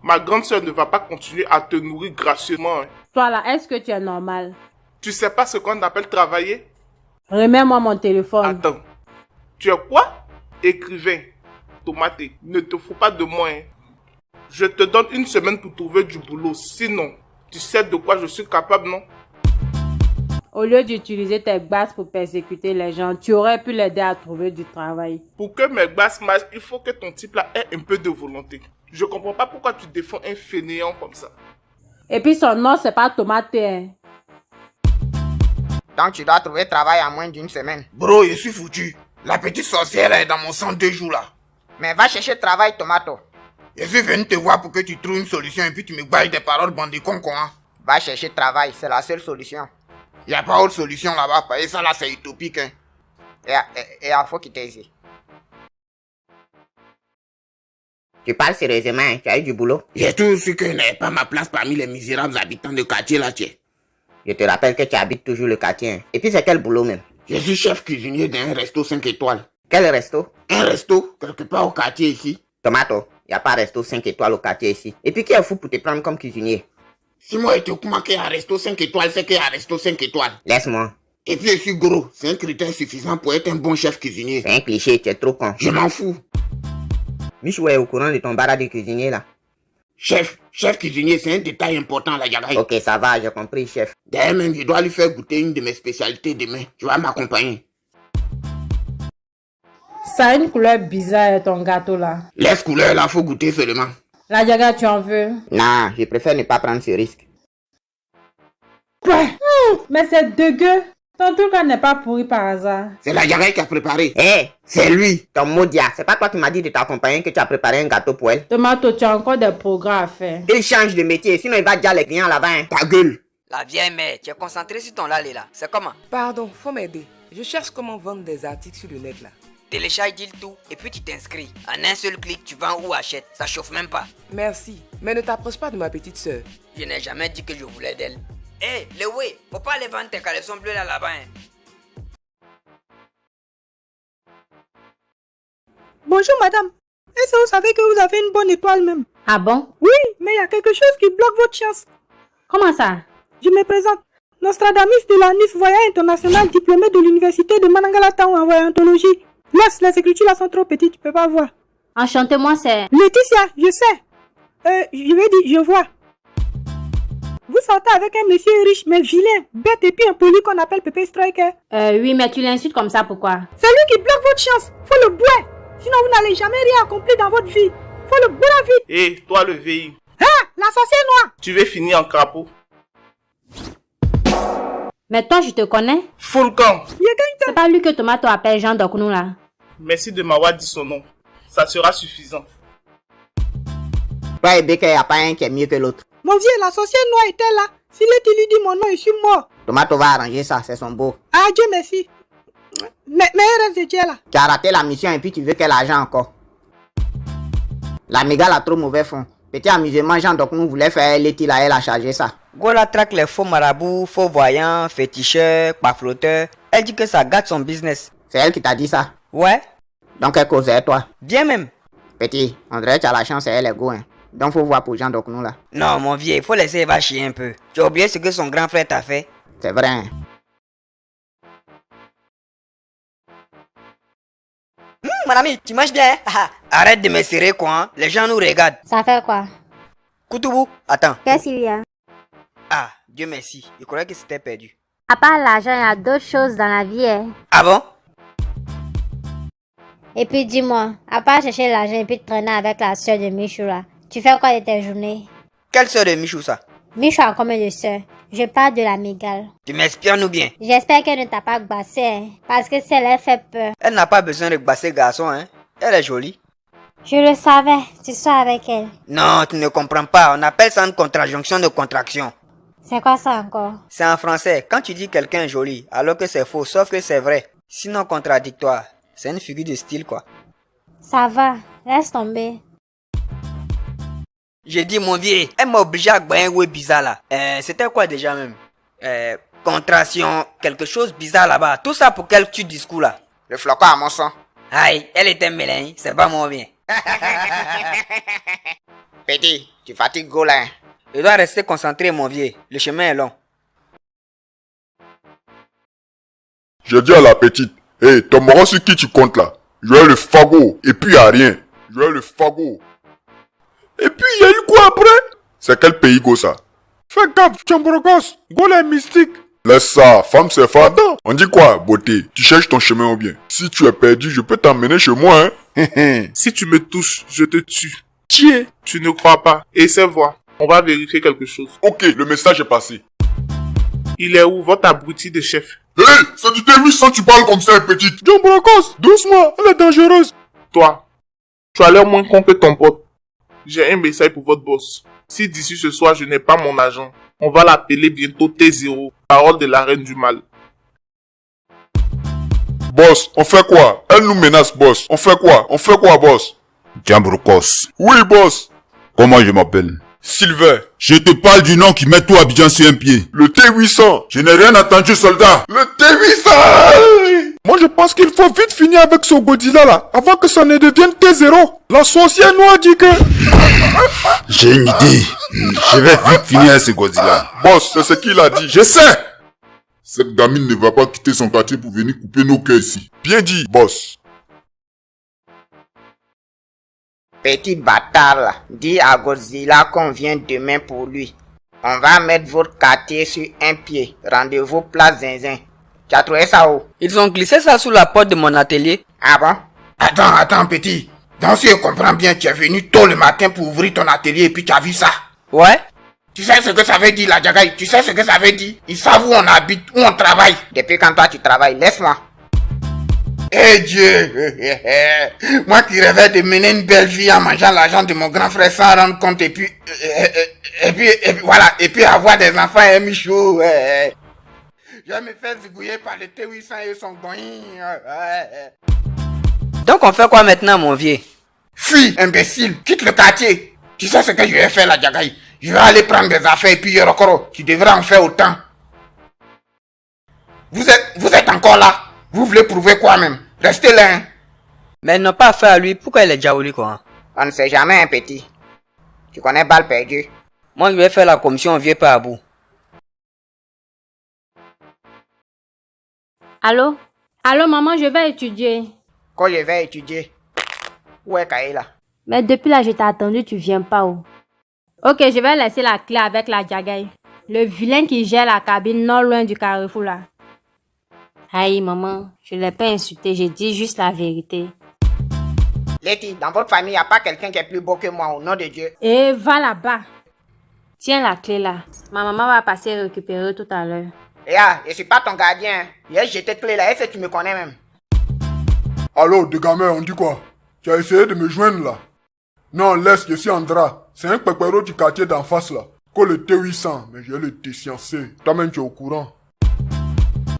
Ma grande soeur ne va pas continuer à te nourrir gracieusement. Hein. Toi là, est-ce que tu es normal? Tu sais pas ce qu'on appelle travailler? Remets-moi mon téléphone. Attends. Tu es quoi? Écrivain. Tomaté. Ne te fous pas de moi. Hein. Je te donne une semaine pour trouver du boulot. Sinon, tu sais de quoi je suis capable, non? Au lieu d'utiliser tes basses pour persécuter les gens, tu aurais pu l'aider à trouver du travail. Pour que mes basses marchent, il faut que ton type là ait un peu de volonté. Je comprends pas pourquoi tu défends un fainéant comme ça. Et puis son nom, c'est pas Tomaté. Hein. Donc tu dois trouver travail en moins d'une semaine. Bro, je suis foutu. La petite sorcière est dans mon sang 2 jours là. Mais va chercher travail, Tomato. Je suis venu te voir pour que tu trouves une solution et puis tu me bailles des paroles bandit con hein. Va chercher travail, c'est la seule solution. Y a pas autre solution là-bas, et ça là c'est utopique hein. Et il faut quitter ici. Tu parles sérieusement, hein? Tu as eu du boulot? J'ai toujours su que je n'avais pas ma place parmi les misérables habitants de quartier là, tiens. Je te rappelle que tu habites toujours le quartier. Hein? Et puis c'est quel boulot même? Je suis chef cuisinier d'un resto 5 étoiles. Quel resto? Un resto, quelque part au quartier ici. Tomato, y a pas resto 5 étoiles au quartier ici. Et puis qui est fou pour te prendre comme cuisinier? Si moi je te comprends qu'il y a un resto 5 étoiles, c'est qu'il y a un resto 5 étoiles. Laisse-moi. Et puis je suis gros, c'est un critère suffisant pour être un bon chef cuisinier. C'est un cliché, tu es trop con. Je m'en fous. Michou est au courant de ton barrage de cuisinier là. Chef cuisinier, c'est un détail important la Yagaï. Ok, ça va, j'ai compris, chef. D'ailleurs même, je dois lui faire goûter une de mes spécialités demain. Tu vas m'accompagner. Ça a une couleur bizarre ton gâteau là. Laisse couleur là, faut goûter seulement. La Diaga, tu en veux? Non, je préfère ne pas prendre ce risque. Mais c'est dégueu. Ton truc là n'est pas pourri par hasard. C'est la Yagaï qui a préparé. Hé, c'est lui, ton maudia. C'est pas toi qui m'as dit de t'accompagner que tu as préparé un gâteau pour elle? Tomato, tu as encore des progrès à faire. Il change de métier, sinon il va dire les clients là-bas. Hein. Ta gueule. La vieille mère, tu es concentré sur ton lali là. C'est comment? Pardon, faut m'aider. Je cherche comment vendre des articles sur le net là. Télécharge Deal tout et puis tu t'inscris. En un seul clic, tu vends ou achètes. Ça chauffe même pas. Merci, mais ne t'approche pas de ma petite sœur. Je n'ai jamais dit que je voulais d'elle. Hé, Lewe, faut pas aller vendre tes caleçons bleus là-bas. Hein. Bonjour madame. Est-ce que vous savez que vous avez une bonne étoile même? Ah bon? Oui, mais il y a quelque chose qui bloque votre chance. Comment ça? Je me présente. Nostradamus de la NIF, voyant international, diplômé de l'université de Manangalata en voyantologie. Laisse, les écritures là sont trop petites, tu peux pas voir. Enchantez-moi, c'est... Laetitia, je sais. Je vais dire, je vois. Vous sortez avec un monsieur riche, mais vilain, bête et puis impoli qu'on appelle Pépé Striker. Oui, mais tu l'insultes comme ça, pourquoi? C'est lui qui bloque votre chance. Faut le boire. Sinon, vous n'allez jamais rien accomplir dans votre vie. Faut le boire vite. Et toi le VI. Ah, la sorcière noire. Tu veux finir en crapaud. Mais toi, je te connais. Full camp. C'est pas lui que Tomato appelle Jean Doknou là. Merci de m'avoir dit son nom. Ça sera suffisant. Toi et Beke, y a pas un qui est mieux que l'autre. Mon vieux, la sorcière noire était là. S'il est, il lui dit mon nom, je suis mort. Tomato va arranger ça, c'est son beau. Ah, Dieu merci. Mais elle reste de Dieu là. Tu as raté la mission et puis tu veux quel argent encore? La mégale a trop mauvais fond. Petit amusement, Jean Doknou voulait faire l'étil là, elle a chargé ça. Gola traque les faux marabouts, faux voyants, féticheurs, pafloteurs. Elle dit que ça gâte son business. C'est elle qui t'a dit ça? Ouais. Donc elle causait toi? Bien même. Petit, on dirait que tu as la chance et elle est go hein. Donc faut voir pour Jean Doknou là. Non mon vieux, il faut laisser Eva chier un peu. Tu as oublié ce que son grand frère t'a fait? C'est vrai hein. Mon ami, tu manges bien hein? Arrête de me serrer quoi hein? Les gens nous regardent. Ça fait quoi? Koutoubou, attends. Qu'est-ce qu'il y a? Ah, Dieu merci, je croyais que c'était perdu. À part l'argent, il y a d'autres choses dans la vie. Hein. Ah bon? Et puis dis-moi, à part chercher l'argent et puis te traîner avec la soeur de Michou là, tu fais quoi de tes journées? Quelle soeur de Michou ça? Michou a combien de soeurs? Je parle de la mégale. Tu m'espionnes ou bien? J'espère qu'elle ne t'a pas gbassé, hein, parce que ça elle fait peur. Elle n'a pas besoin de basser garçon, hein? Elle est jolie. Je le savais, tu sors avec elle. Non, tu ne comprends pas. On appelle ça une contrajonction de contraction. C'est quoi ça encore? C'est en français. Quand tu dis quelqu'un est joli, alors que c'est faux, sauf que c'est vrai. Sinon contradictoire. C'est une figure de style, quoi. Ça va, laisse tomber. J'ai dit, mon vieux, elle m'a obligé à boire un ouais bizarre là. C'était quoi déjà même? Contraction, quelque chose bizarre là-bas. Tout ça pour quel petit discours là? Le flocon à mon sang. Aïe, elle était mélanie, c'est pas mon bien. Petit, tu fatigues go là. Je dois rester concentré, mon vieux. Le chemin est long. J'ai dit à la petite, hé, ton moron sur qui tu comptes là? Je vais le fagot, et puis y'a rien. Je vais le fagot. Et puis y'a eu quoi après? C'est quel pays go ça? Fais gaffe, Chambrogos, go les mystiques. Laisse ça, femme c'est femme. On dit quoi, beauté? Tu cherches ton chemin ou bien? Si tu es perdu, je peux t'emmener chez moi, hein. Si tu me touches, je te tue. Tiens, tu ne crois pas. Essaie voir. On va vérifier quelque chose. Ok, le message est passé. Il est où votre abruti de chef? Hé, c'est du T800, tu parles comme ça, petite. John Brocos, doucement, elle est dangereuse. Toi, tu as l'air moins con que ton pote. J'ai un message pour votre boss. Si d'ici ce soir je n'ai pas mon agent, on va l'appeler bientôt T0, parole de la reine du mal. Boss, on fait quoi? Elle nous menace, boss. On fait quoi? On fait quoi, boss? Jambrokos. Oui, boss. Comment je m'appelle? Sylvain. Je te parle du nom qui met tout Abidjan sur un pied. Le T800. Je n'ai rien entendu, soldat. Le T800. Moi, je pense qu'il faut vite finir avec ce Godzilla là, avant que ça ne devienne T0. La sorcière nous a dit que... J'ai une idée. Je vais vite finir avec ce Godzilla. Boss, c'est ce qu'il a dit. Je sais. Cette gamine ne va pas quitter son quartier pour venir couper nos cœurs ici. Bien dit, boss. Petit bâtard là, dis à Godzilla qu'on vient demain pour lui. On va mettre votre quartier sur un pied. Rendez-vous place Zinzin. Tu as trouvé ça où? Ils ont glissé ça sous la porte de mon atelier. Ah bon? Attends, petit. Donc si je comprends bien, tu es venu tôt le matin pour ouvrir ton atelier et puis tu as vu ça. Ouais. Tu sais ce que ça veut dire, la Jagaï? Tu sais ce que ça veut dire? Ils savent où on habite, où on travaille. Depuis quand toi tu travailles, laisse-moi. Eh Dieu! Moi qui rêvais de mener une belle vie en mangeant l'argent de mon grand frère sans rendre compte et puis voilà, et puis avoir des enfants et Michou. Je vais me faire zigouiller par le T800 et son goin. Donc on fait quoi maintenant, mon vieux? Fuis, imbécile, quitte le quartier. Tu sais ce que je vais faire, la Jagaï? Je vais aller prendre des affaires et puis Yorokoro, tu devrais en faire autant. Vous êtes encore là? Vous voulez prouver quoi même? Restez là, hein? Mais ils n'ont pas affaire à lui, pourquoi il est Djaouli quoi? On ne sait jamais, un petit. Tu connais balle perdue? Moi je vais faire la commission vieux pas à bout. Allô? Allô, maman, je vais étudier. Quand je vais étudier? Où est Kaila? Mais depuis là, je t'ai attendu, tu viens pas où? Ok, je vais laisser la clé avec la Jagaï. Le vilain qui gère la cabine non loin du carrefour là. Aïe, maman, je ne l'ai pas insulté, j'ai dit juste la vérité. Letty, dans votre famille, il n'y a pas quelqu'un qui est plus beau que moi, au nom de Dieu. Et va là-bas. Tiens la clé là. Ma maman va passer récupérer tout à l'heure. Je suis pas ton gardien. J'ai jeté clé là, est-ce que tu me connais même? Allô, de gamin, on dit quoi? Tu as essayé de me joindre là? Non, laisse, je suis Andra. C'est un pépéro du quartier d'en face là. Que le T800, mais j'ai le T-sciencé. Toi-même, tu es au courant.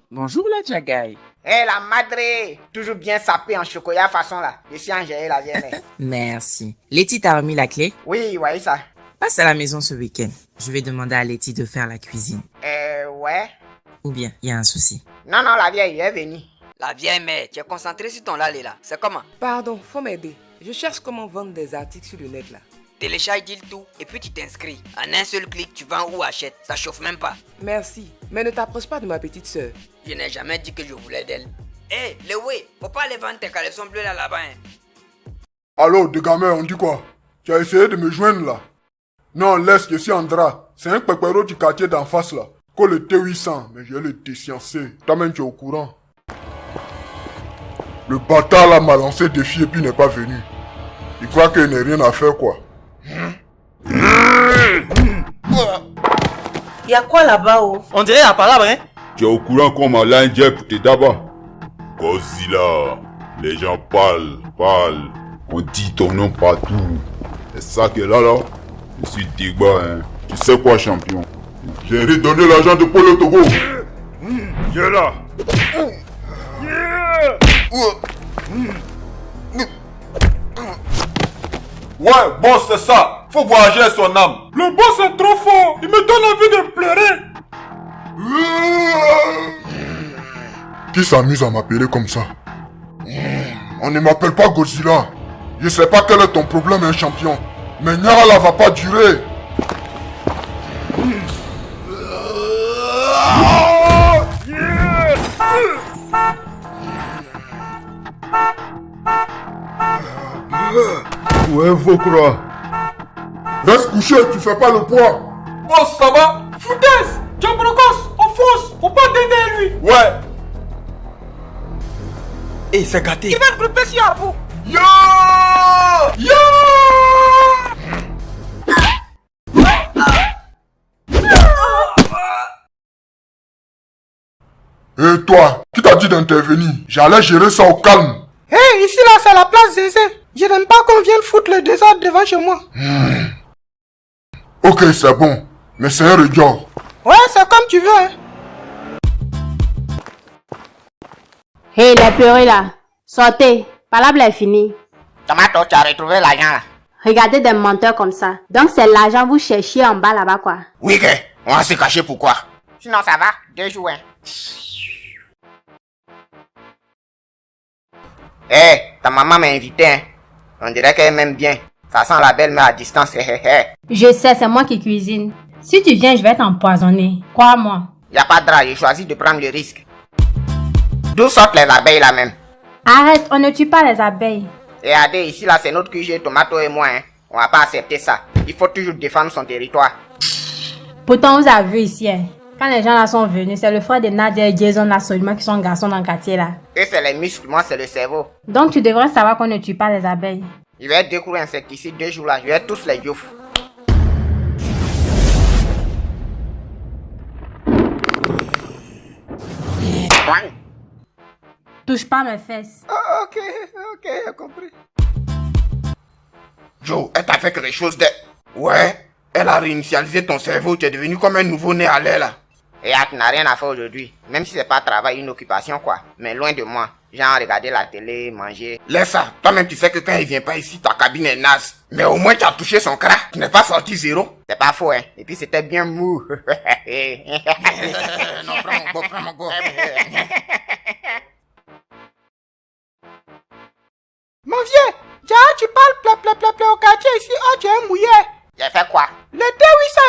Bonjour la Jagaï. La madre, toujours bien sapée en chocolat façon là. Je suis Angèle la vieille. Merci. Letty t'a remis la clé? Oui, ouais ça. Passe à la maison ce week-end. Je vais demander à Letty de faire la cuisine. Ouais. Ou bien, il y a un souci. Non, la vieille est venue. La vieille mère, tu es concentré sur ton lallé là. C'est comment? Pardon, faut m'aider. Je cherche comment vendre des articles sur le net là. Télécharge Deal tout et puis tu t'inscris. En un seul clic, tu vends ou achètes. Ça chauffe même pas. Merci, mais ne t'approche pas de ma petite sœur. Je n'ai jamais dit que je voulais d'elle. Hé, Léoué, faut pas aller vendre tes caleçons bleus là-bas. Hein. Allô, de gamin, on dit quoi? Tu as essayé de me joindre là? Non, laisse, je suis Andra. C'est un pépéro du quartier d'en face là. Que le T800, mais j'ai le T-sciencé. Toi-même, tu es au courant. Le bâtard là m'a lancé défi et puis n'est pas venu. Il croit qu'il n'y a rien à faire quoi. Y'a quoi là-bas oh? On dirait la palabre, hein? Tu es au courant qu'on m'a l'indien pour te d'abord. Godzilla, les gens parlent. On dit ton nom partout. C'est ça que là, je suis Digba, hein. Tu sais quoi, champion? J'ai redonné l'argent de Polo Togo. Viens là. Ouais, boss, c'est ça. Faut voyager à son âme. Le boss est trop fort. Il me donne envie de pleurer. Qui s'amuse à m'appeler comme ça? On ne m'appelle pas Godzilla. Je sais pas quel est ton problème, un champion. Mais Nyarala va pas durer. Ouais, Vokra. Reste couché, tu fais pas le poids. Boss, ça va? Foutaise! Jambrocos, on fonce! Faut pas t'aider lui! Ouais! Et c'est gâté. Il va te grouper sur Abou. Yo! Yo! Et toi, qui t'a dit d'intervenir? J'allais gérer ça au calme. Hé, ici là, c'est la place Zézé. Je n'aime pas qu'on vienne foutre le désordre devant chez moi. Ok, c'est bon. Mais c'est un regard. Ouais, c'est comme tu veux, hein. Hé, les peureux là, sortez. Palable est fini. Tomato, tu as retrouvé l'argent là. Regardez des menteurs comme ça. Donc c'est l'argent que vous cherchiez en bas là-bas quoi. Oui, que on va se cacher pourquoi? Sinon ça va, 2 jours, hein. Hé, ta maman m'a invité, hein. On dirait qu'elle m'aime bien. Ça sent la belle mais à distance, Je sais, c'est moi qui cuisine. Si tu viens, je vais t'empoisonner. Crois-moi. Y a pas de drap, j'ai choisi de prendre le risque. D'où sortent les abeilles là même? Arrête, on ne tue pas les abeilles. Et regardez, ici là c'est notre QG, Tomato et moi, hein. On va pas accepter ça. Il faut toujours défendre son territoire. Pourtant, on vous a vu ici, hein. Quand les gens là sont venus, c'est le frère de Nadia et Jason là seulement qui sont garçons dans le quartier là. Et c'est les muscles, moi c'est le cerveau. Donc tu devrais savoir qu'on ne tue pas les abeilles. Je vais découvrir insecticide 2 jours là, je vais tous les youf. Touche pas mes fesses. Oh, ok, j'ai compris. Joe, elle t'a fait quelque chose de... Ouais, elle a réinitialisé ton cerveau, tu es devenu comme un nouveau-né à l'air là. Et tu n'as rien à faire aujourd'hui, même si c'est pas travail, une occupation quoi. Mais loin de moi, genre regarder la télé, manger. Laisse ça, toi-même tu sais que quand il vient pas ici, ta cabine est naze. Mais au moins tu as touché son crack, tu n'es pas sorti zéro. C'est pas faux hein, et puis c'était bien mou. Non, prends mon go. Mon vieux, tu parles pleu au quartier ici, oh tu es mouillé. J'ai fait quoi? Les 2 800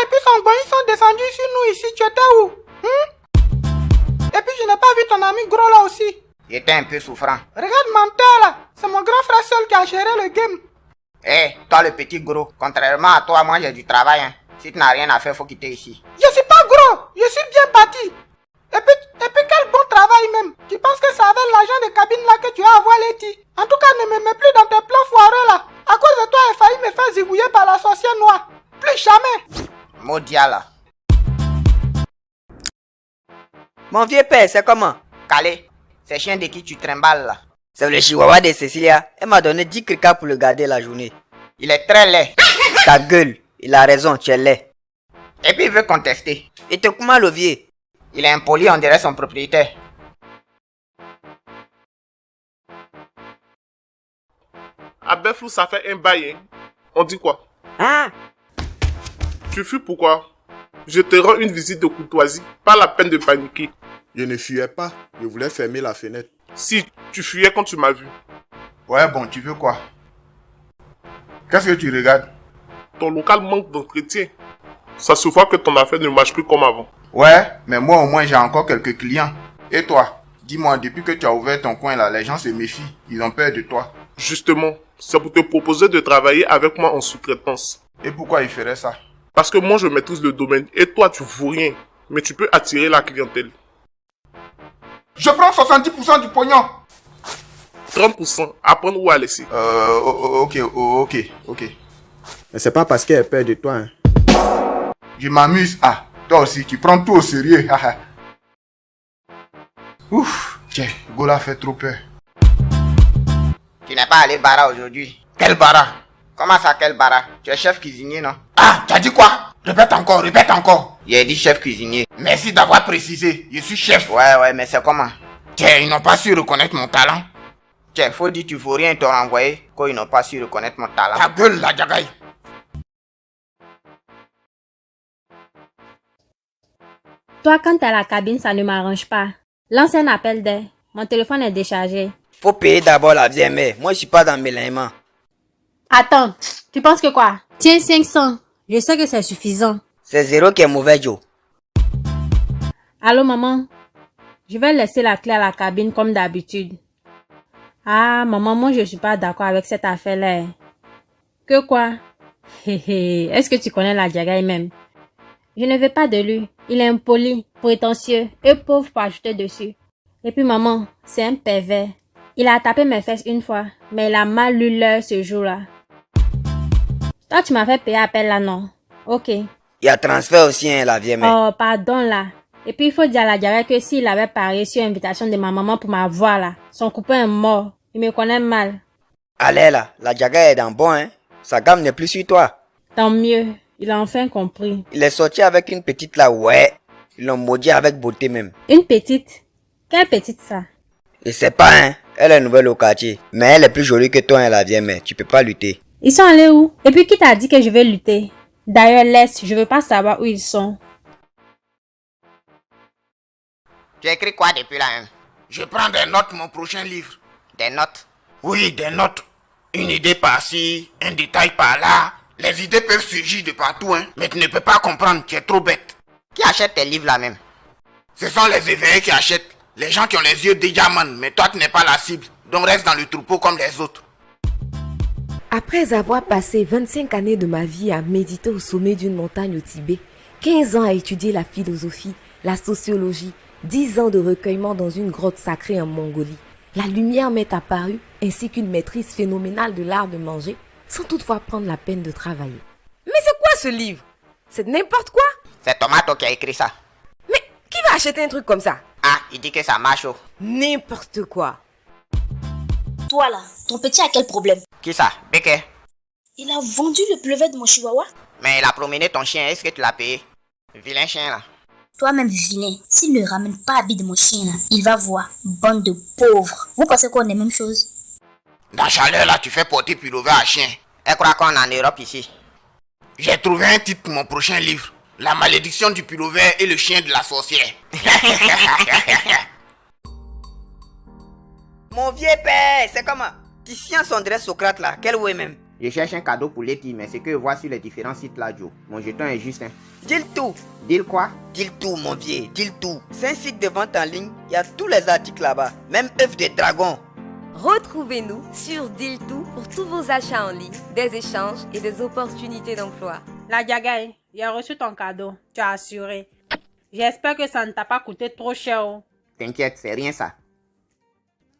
et puis son bon, ils sont descendus sur nous ici, tu étais où? Et puis je n'ai pas vu ton ami gros là aussi. J'étais un peu souffrant. Regarde menteur là, c'est mon grand frère seul qui a géré le game. Hé, toi le petit gros, contrairement à toi, moi j'ai du travail hein. Si tu n'as rien à faire, faut quitter ici. Je suis pas gros, je suis bien bâti. Et puis quel bon travail même. Tu penses que c'est avec l'argent de cabine là que tu vas avoir les petits? En tout cas, ne me mets plus dans tes plans foireux là. À cause de toi, il a failli me faire zigouiller par la sorcière noire. Plus jamais. Maudia là. Mon vieux père, c'est comment? Calé, c'est chien de qui tu trimbales là. C'est le chihuahua de Cecilia. Elle m'a donné 10 criquets pour le garder la journée. Il est très laid. Ta gueule, il a raison, tu es laid. Et puis il veut contester. Et te comment le vieux? Il est impoli, on dirait son propriétaire. À Beflou, ça fait un bail, hein. On dit quoi? Ah! Tu fuis pourquoi? Je te rends une visite de courtoisie. Pas la peine de paniquer. Je ne fuyais pas, je voulais fermer la fenêtre. Si, tu fuyais quand tu m'as vu. Ouais, bon, tu veux quoi? Qu'est-ce que tu regardes? Ton local manque d'entretien. Ça se voit que ton affaire ne marche plus comme avant. Ouais, mais moi au moins j'ai encore quelques clients. Et toi? Dis-moi, depuis que tu as ouvert ton coin là, les gens se méfient. Ils ont peur de toi. Justement, c'est pour te proposer de travailler avec moi en sous-traitance. Et pourquoi ils feraient ça? Parce que moi je maîtrise le domaine et toi tu vaux rien. Mais tu peux attirer la clientèle. Je prends 70% du pognon. 30%, à prendre ou à laisser. Ok. Mais c'est pas parce qu'elle peur de toi, hein. Je m'amuse. Ah, toi aussi, tu prends tout au sérieux. Ouf, tiens, Gola fait trop peur. Tu n'es pas allé bara aujourd'hui. Quel bara? Comment ça, quel bara? Tu es chef cuisinier, non? Ah, tu as dit quoi? Répète encore. J'ai dit chef cuisinier. Merci d'avoir précisé. Je suis chef. Ouais, mais c'est comment? Tiens, ils n'ont pas su reconnaître mon talent. Tiens, faut dire tu faut rien te renvoyer quand ils n'ont pas su reconnaître mon talent. Ta gueule, la Jagaï. Toi, quand t'es à la cabine, ça ne m'arrange pas. Lance un appel d'air. Mon téléphone est déchargé. Faut payer d'abord la vieille mère. Moi, je suis pas dans mes lèvres. Attends, tu penses que quoi? Tiens, 500. Je sais que c'est suffisant. C'est zéro qui est mauvais, Joe. Allô, maman? Je vais laisser la clé à la cabine comme d'habitude. Ah, maman, moi, je suis pas d'accord avec cette affaire-là. Que quoi? Est-ce que tu connais la Jagaï même? Je ne veux pas de lui. Il est impoli, prétentieux et pauvre pour ajouter dessus. Et puis, maman, c'est un pervers. Il a tapé mes fesses une fois, mais il a mal lu l'heure ce jour-là. Toi, tu m'as fait payer appel là, non? Ok. Il y a transfert aussi, hein, la vieille mère. Oh, pardon là. Et puis, il faut dire à la Jagaï que s'il avait parié sur invitation de ma maman pour m'avoir là, son copain est mort. Il me connaît mal. Allez là, la Jagaï est dans bon, hein. Sa gamme n'est plus sur toi. Tant mieux. Il a enfin compris. Il est sorti avec une petite là, ouais. Ils l'ont maudit avec beauté même. Une petite? Quelle petite ça? Je sais pas, hein. Elle est nouvelle au quartier. Mais elle est plus jolie que toi, hein, la vieille mère. Tu peux pas lutter. Ils sont allés où? Et puis qui t'a dit que je vais lutter? D'ailleurs, laisse, je veux pas savoir où ils sont. Tu as écrit quoi depuis là, hein? Je prends des notes, mon prochain livre. Des notes? Oui, des notes. Une idée par-ci, un détail par-là. Les idées peuvent surgir de partout, hein. Mais tu ne peux pas comprendre, tu es trop bête. Qui achète tes livres là même? Ce sont les éveillés qui achètent. Les gens qui ont les yeux de diamant, mais toi tu n'es pas la cible. Donc reste dans le troupeau comme les autres. Après avoir passé 25 années de ma vie à méditer au sommet d'une montagne au Tibet, 15 ans à étudier la philosophie, la sociologie, 10 ans de recueillement dans une grotte sacrée en Mongolie, la lumière m'est apparue ainsi qu'une maîtrise phénoménale de l'art de manger, sans toutefois prendre la peine de travailler. Mais c'est quoi ce livre? C'est n'importe quoi? C'est Tomato qui a écrit ça. Mais qui va acheter un truc comme ça? Ah, il dit que ça marche. Oh. N'importe quoi. Toi là, ton petit a quel problème? Qui ça? Beke? Il a vendu le pleuvet de mon chihuahua? Mais il a promené ton chien, est-ce que tu l'as payé? Vilain chien là. Toi-même vilain, s'il ne ramène pas habit de mon chien là, il va voir, bande de pauvres. Vous pensez qu'on est même chose? Dans chaleur là, tu fais porter pullover à chien. Elle croit qu'on est en Europe ici. J'ai trouvé un titre pour mon prochain livre. La malédiction du pullover et le chien de la sorcière. Mon vieux père, c'est comment? Titien Sondré Socrate là, quel ouais même? Je cherche un cadeau pour Letty, mais c'est que je vois sur les différents sites là, Joe. Mon jeton est juste un. Dis-le tout. Dis-le quoi? Dis-le tout, mon vieux, dis-le tout. C'est un site de vente en ligne, il y a tous les articles là-bas, même œufs de dragon. Retrouvez-nous sur Deal2 pour tous vos achats en ligne, des échanges et des opportunités d'emploi. La Jagaï, il a reçu ton cadeau. Tu as assuré. J'espère que ça ne t'a pas coûté trop cher. Oh. T'inquiète, c'est rien ça.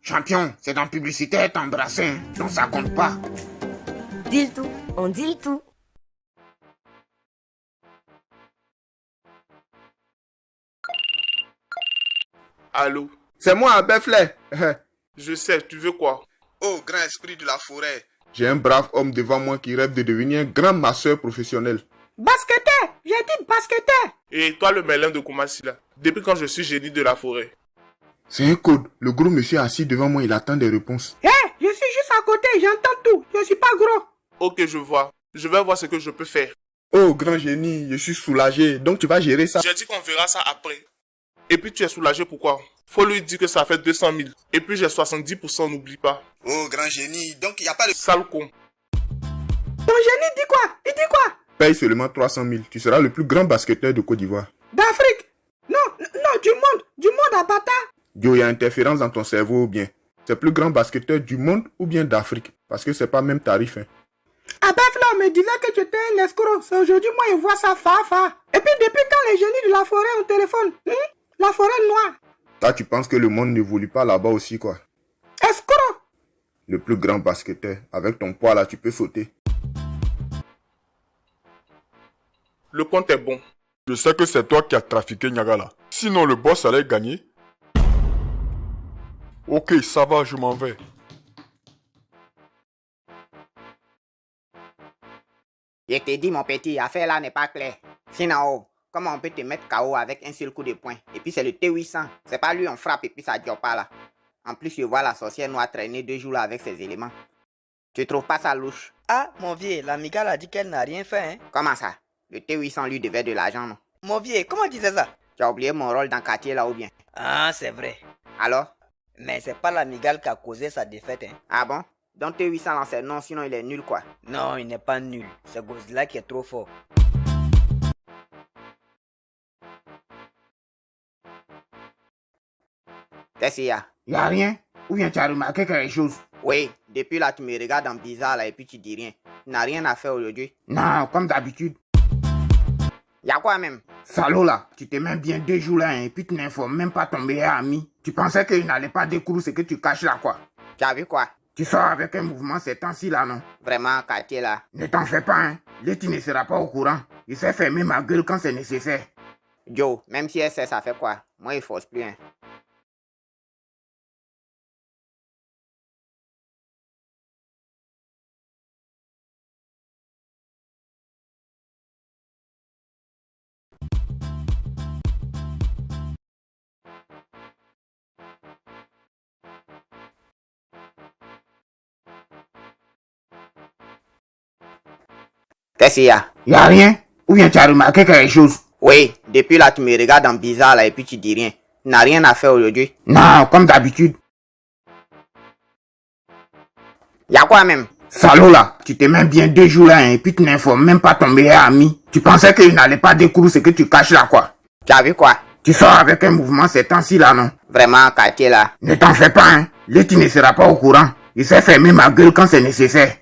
Champion, c'est dans publicité t'embrasser, hein, donc ça compte pas. Deal2, on deal tout. Allô? C'est moi, Beflet. Je sais, tu veux quoi? Oh, grand esprit de la forêt. J'ai un brave homme devant moi qui rêve de devenir un grand masseur professionnel. Basketteur! J'ai dit basketteur! Et toi, le melon de Koumassi là, depuis quand je suis génie de la forêt? C'est un code. Le gros monsieur assis devant moi, il attend des réponses. Hé, je suis juste à côté, j'entends tout. Je suis pas gros. Ok, je vois. Je vais voir ce que je peux faire. Oh, grand génie, je suis soulagé. Donc tu vas gérer ça. J'ai dit qu'on verra ça après. Et puis tu es soulagé pourquoi? Faut lui dire que ça fait 200 000. Et puis j'ai 70%, n'oublie pas. Oh, grand génie, donc il n'y a pas de... Sale con. Ton génie dit quoi? Il dit quoi? Paye seulement 300 000. Tu seras le plus grand basketteur de Côte d'Ivoire. D'Afrique? Non, du monde à bâtard. Yo, il y a interférence dans ton cerveau ou bien? C'est le plus grand basketteur du monde ou bien d'Afrique? Parce que c'est pas même tarif, hein. Ah ben, là, on me disait que tu étais un escroc. C'est aujourd'hui, moi, je vois ça fa. Et puis, depuis quand les génies de la forêt ont téléphone? La forêt noire. Là, tu penses que le monde n'évolue pas là-bas aussi, quoi? Escroc! Le plus grand basketteur. Avec ton poids, là, tu peux sauter. Le compte est bon. Je sais que c'est toi qui as trafiqué Niagara. Sinon, le boss allait gagner. Ok, ça va, je m'en vais. Je t'ai dit, mon petit, l'affaire là n'est pas claire. Sinon, Comment on peut te mettre KO avec un seul coup de poing? Et puis c'est le T800. C'est pas lui, on frappe et puis ça dure pas là. En plus, je vois la sorcière noire traîner 2 jours là avec ses éléments. Tu trouves pas ça louche? Ah, mon vieux, l'amicale a dit qu'elle n'a rien fait, hein. Comment ça? Le T800 lui devait de l'argent, non? Mon vieux, comment tu sais ça? Tu as oublié mon rôle dans le quartier là ou bien? Ah, c'est vrai. Alors? Mais c'est pas l'amicale qui a causé sa défaite, hein. Ah bon? Donc T800 lance non, sinon il est nul quoi. Non, il n'est pas nul. C'est Godzilla qui est trop fort. Tessia. Y'a rien? Ou bien tu as remarqué quelque chose? Oui, depuis là tu me regardes en bizarre là et puis tu dis rien. Tu n'as rien à faire aujourd'hui? Non, comme d'habitude. Y'a quoi même? Salaud là, tu te mets bien 2 jours là et puis tu n'informes même pas ton meilleur ami. Tu pensais qu'il n'allait pas découvrir ce que tu caches là quoi. Tu as vu quoi? Tu sors avec un mouvement ces temps-ci là non? Vraiment, quartier là. Ne t'en fais pas hein. Letty ne sera pas au courant. Il sait fermer ma gueule quand c'est nécessaire. Joe, même si elle sait ça fait quoi? Moi il force plus hein. Tessia. Y'a rien? Ou bien tu as remarqué quelque chose? Oui, depuis là tu me regardes en bizarre là et puis tu dis rien. Tu n'as rien à faire aujourd'hui? Non, comme d'habitude. Y'a quoi même? Salaud là, tu te mets bien 2 jours là et puis tu n'informes même pas ton meilleur ami. Tu pensais qu'il n'allait pas découvrir ce que tu caches là quoi. Tu as vu quoi? Tu sors avec un mouvement ces temps-ci là non? Vraiment, quartier là. Ne t'en fais pas hein. Letty ne sera pas au courant. Il sait fermer ma gueule quand c'est nécessaire.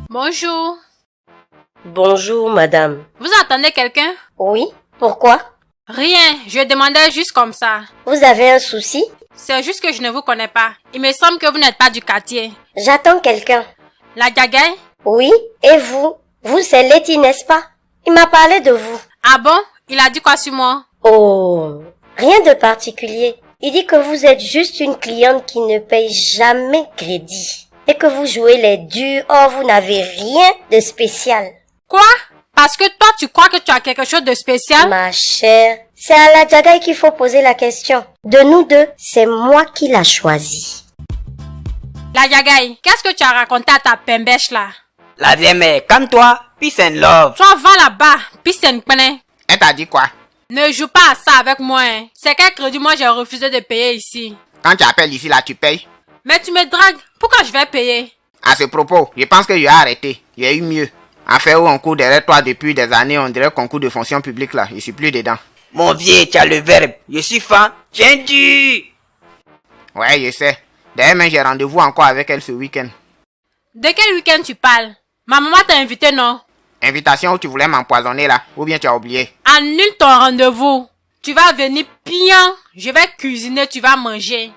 Bonjour. Bonjour, madame. Vous attendez quelqu'un? Oui, pourquoi? Rien, je demandais juste comme ça. Vous avez un souci? C'est juste que je ne vous connais pas. Il me semble que vous n'êtes pas du quartier. J'attends quelqu'un. La Gagaï? Oui, et vous? Vous, c'est Letty, n'est-ce pas? Il m'a parlé de vous. Ah bon? Il a dit quoi sur moi? Oh, rien de particulier. Il dit que vous êtes juste une cliente qui ne paye jamais crédit. Et que vous jouez les durs, or vous n'avez rien de spécial. Quoi? Parce que toi, tu crois que tu as quelque chose de spécial? Ma chère, c'est à la Jagaï qu'il faut poser la question. De nous deux, c'est moi qui l'a choisi. La Jagaï, qu'est-ce que tu as raconté à ta pembèche là? La vieille mère, calme-toi. Peace and love. Toi, va là-bas. Peace and pene. Elle t'a dit quoi? Ne joue pas à ça avec moi. Hein. C'est quel crédit moi j'ai refusé de payer ici. Quand tu appelles ici là, tu payes? Mais tu me dragues. Pourquoi je vais payer? À ce propos, je pense que j'ai arrêté. Il y a eu mieux. En fait, où on court derrière toi depuis des années, on dirait qu'on court de fonction publique là. Je suis plus dedans. Mon vieux, tu as le verbe. Je suis fan. Tiens du. Ouais, je sais. D'ailleurs, même j'ai rendez-vous encore avec elle ce week-end. De quel week-end tu parles? Ma maman t'a invité, non? Invitation où tu voulais m'empoisonner là, ou bien tu as oublié? Annule ton rendez-vous. Tu vas venir bien. Je vais cuisiner, tu vas manger.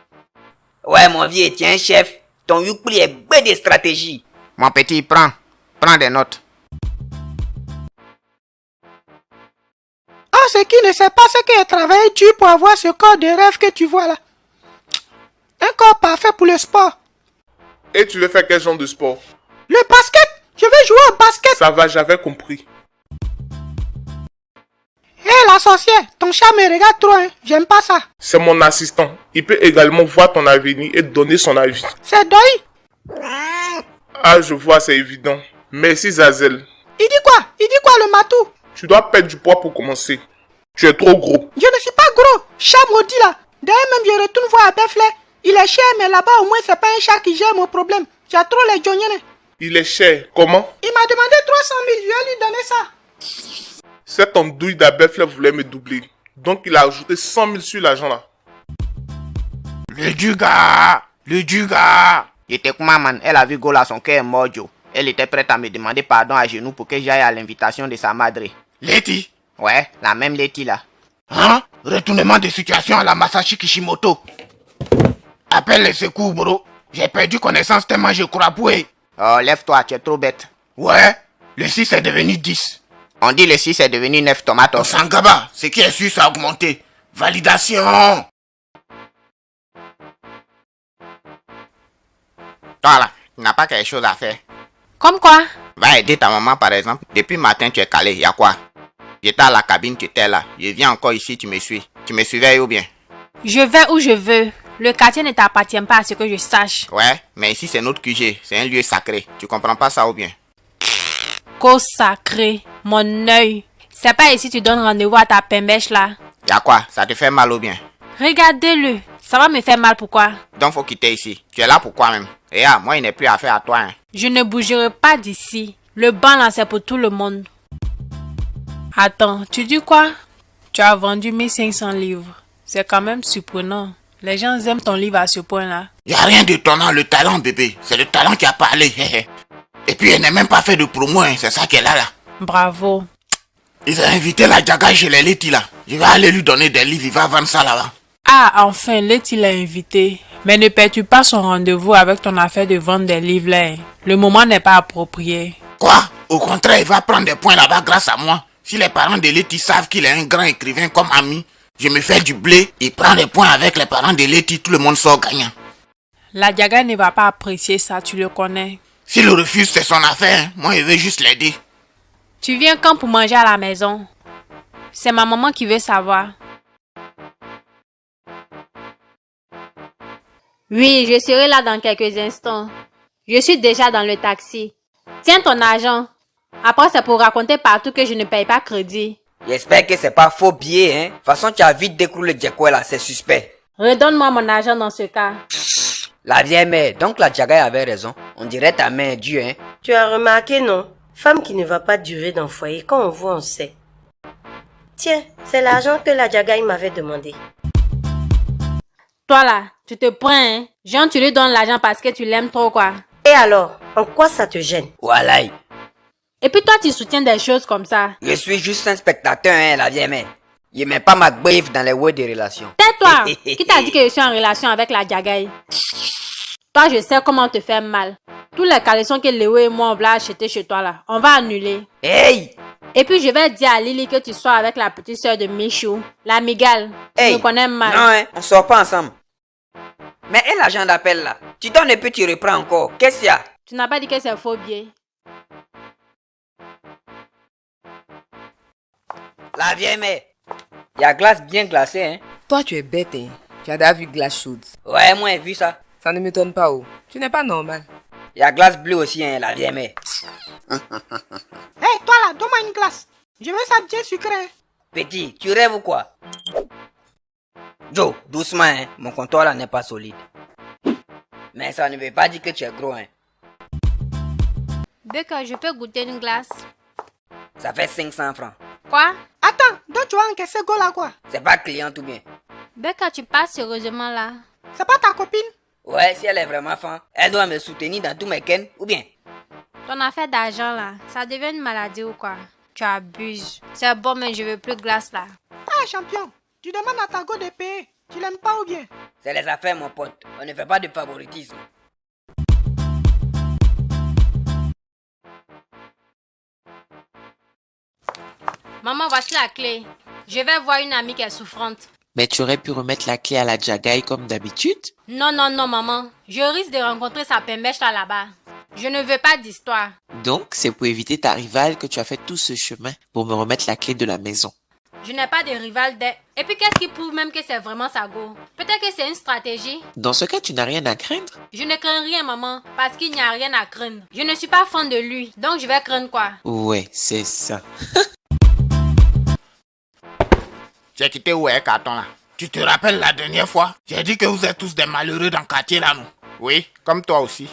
Ouais, mon vieux, tiens, chef. Ton youpli est bête de stratégie. Mon petit, prends des notes. Ah, c'est qui ne sait pas ce qu'il a travaillé dur pour avoir ce corps de rêve que tu vois là. Un corps parfait pour le sport. Et tu veux faire quel genre de sport? Le basket. Je vais jouer au basket. Ça va, j'avais compris. Hé, la sorcière, ton chat me regarde trop, hein. J'aime pas ça. C'est mon assistant. Il peut également voir ton avenir et donner son avis. C'est Doi. Ah, je vois, c'est évident. Merci, Zazel. Il dit quoi? Il dit quoi, le matou? Tu dois perdre du poids pour commencer. Tu es trop gros. Je ne suis pas gros. Chat maudit là. D'ailleurs, même je retourne voir Abefle. Il est cher, mais là-bas, au moins, c'est pas un chat qui gère mon problème. J'ai trop les joniennes. Il est cher. Comment? Il m'a demandé 300 000. Je vais lui donner ça. Cette andouille d'Abefle voulait me doubler. Donc, il a ajouté 100 000 sur l'argent là. Le Duga. Il était comment, man? Elle a vu Gola, son cœur est mort, Joe. Elle était prête à me demander pardon à genoux pour que j'aille à l'invitation de sa madre. Letty? Ouais, la même Letty là. Hein? Retournement de situation à la Masashi Kishimoto. Appelle les secours, bro. J'ai perdu connaissance tellement je crois poué. Oh, lève-toi, tu es trop bête. Ouais, le 6 est devenu 10. On dit le 6 est devenu 9 tomates. Au Sangaba, ce qui est sûr, ça a augmenté. Validation. Toi là, tu n'as pas quelque chose à faire. Comme quoi? Va aider ta maman par exemple. Depuis matin, tu es calé, y'a quoi? J'étais à la cabine, tu étais là. Je viens encore ici, tu me suis. Tu me suivais ou bien? Je vais où je veux. Le quartier ne t'appartient pas à ce que je sache. Ouais, mais ici c'est notre QG. C'est un lieu sacré. Tu comprends pas ça ou bien? Cause sacrée, mon œil. C'est pas ici tu donnes rendez-vous à ta pembèche là. Y'a quoi? Ça te fait mal ou bien? Regardez-le. Ça va me faire mal, pourquoi? Donc faut quitter ici. Tu es là pour quoi même? Et ah, moi il n'est plus affaire à toi. Hein. Je ne bougerai pas d'ici. Le banc là c'est pour tout le monde. Attends, tu dis quoi? Tu as vendu 1500 livres. C'est quand même surprenant. Les gens aiment ton livre à ce point-là. Y'a rien d'étonnant, le talent, bébé. C'est le talent qui a parlé. Et puis, elle n'a même pas fait de promo, hein. C'est ça qu'elle a là. Bravo. Ils ont invité la Jaga chez les Letty là. Je vais aller lui donner des livres, il va vendre ça là-bas. Ah, enfin, Letty l'a invité. Mais ne perturbe pas son rendez-vous avec ton affaire de vendre des livres là. Le moment n'est pas approprié. Quoi? Au contraire, il va prendre des points là-bas grâce à moi. Si les parents de Letty savent qu'il est un grand écrivain comme ami, je me fais du blé, il prend des points avec les parents de Letty, tout le monde sort gagnant. La Jaga ne va pas apprécier ça, tu le connais. S'il refuse, c'est son affaire. Hein. Moi, je veux juste l'aider. Tu viens quand pour manger à la maison? C'est ma maman qui veut savoir. Oui, je serai là dans quelques instants. Je suis déjà dans le taxi. Tiens ton argent. Après, c'est pour raconter partout que je ne paye pas crédit. J'espère que c'est pas faux billet, hein. De toute façon, tu as vite découlé le Jacko là, c'est suspect. Redonne-moi mon argent dans ce cas. La vieille mère, donc la Jaga avait raison. On dirait ta main est dure, hein. Tu as remarqué, non? Femme qui ne va pas durer dans le foyer, quand on voit, on sait. Tiens, c'est l'argent que la Jaga m'avait demandé. Toi là, tu te prends, hein? Jean, tu lui donnes l'argent parce que tu l'aimes trop, quoi. Et alors, en quoi ça te gêne? Voilà. Et puis toi, tu soutiens des choses comme ça. Je suis juste un spectateur, hein, la vieille mère. Je mets pas ma griffe dans les words de relation. Tais-toi! Qui t'a dit que je suis en relation avec la Jagaï? Toi, je sais comment te faire mal. Tous les caleçons que Léo et moi on va acheter chez toi là, on va annuler. Hey! Et puis je vais dire à Lily que tu sois avec la petite soeur de Michou, la Migale. Hey! Tu me connais mal. Non, hein, on sort pas ensemble. Mais et l'agent d'appel là? Tu donnes et puis tu reprends encore. Qu'est-ce qu'il y a? Tu n'as pas dit que c'est faux bien. La vieille mère. Il y a glace bien glacée, hein. Toi, tu es bête, hein. Tu as déjà vu glace chaude. Ouais, moi j'ai vu ça. Ça ne m'étonne pas, oh. Tu n'es pas normal. Il y a glace bleue aussi, hein, la vieille mère. Hey, toi là, donne-moi une glace. Je veux ça bien sucré. Petit, tu rêves ou quoi? Joe, doucement, hein. Mon comptoir là n'est pas solide. Mais ça ne veut pas dire que tu es gros, hein. Becca, je peux goûter une glace? Ça fait 500 francs. Quoi? Attends, donc tu vas encaisser go là quoi? C'est pas client tout bien. Becca, tu passes sérieusement là? C'est pas ta copine? Ouais, si elle est vraiment fan, elle doit me soutenir dans tous mes ken, ou bien? Ton affaire d'argent là, ça devient une maladie ou quoi? Tu abuses. C'est bon, mais je veux plus de glace là. Ah, champion, tu demandes à ta go de payer. Tu l'aimes pas ou bien? C'est les affaires, mon pote. On ne fait pas de favoritisme. Maman, voici la clé. Je vais voir une amie qui est souffrante. Mais tu aurais pu remettre la clé à la Jagaï comme d'habitude? Non, non, non, maman. Je risque de rencontrer sa pembèche là-bas. Je ne veux pas d'histoire. Donc, c'est pour éviter ta rivale que tu as fait tout ce chemin pour me remettre la clé de la maison. Je n'ai pas de rival Et puis, qu'est-ce qui prouve même que c'est vraiment sa go? Peut-être que c'est une stratégie. Dans ce cas, tu n'as rien à craindre. Je ne crains rien, maman, parce qu'il n'y a rien à craindre. Je ne suis pas fan de lui, donc je vais craindre quoi? Ouais, c'est ça. J'ai quitté où est carton là? Tu te rappelles la dernière fois? J'ai dit que vous êtes tous des malheureux dans le quartier là, non? Oui, comme toi aussi.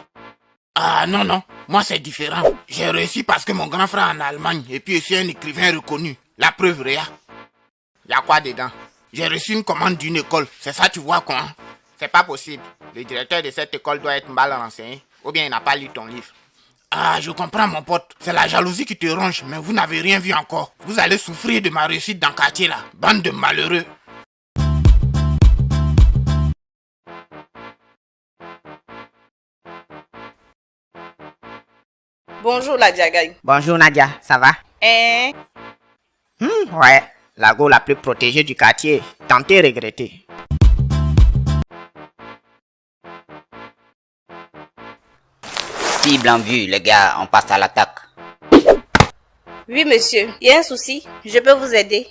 Ah non, non, moi c'est différent. J'ai réussi parce que mon grand frère est en Allemagne et puis je suis un écrivain reconnu. La preuve, Réa. Y'a quoi dedans? J'ai reçu une commande d'une école, c'est ça tu vois quoi? C'est pas possible. Le directeur de cette école doit être mal renseigné, ou bien il n'a pas lu ton livre. Ah, je comprends mon pote. C'est la jalousie qui te ronge, mais vous n'avez rien vu encore. Vous allez souffrir de ma réussite dans le quartier là. Bande de malheureux. Bonjour la Jagaï. Bonjour Nadia, ça va? Ouais, la go la plus protégée du quartier. Tentez regretter. Cible en vue, les gars, on passe à l'attaque. Oui, monsieur. Il y a un souci. Je peux vous aider.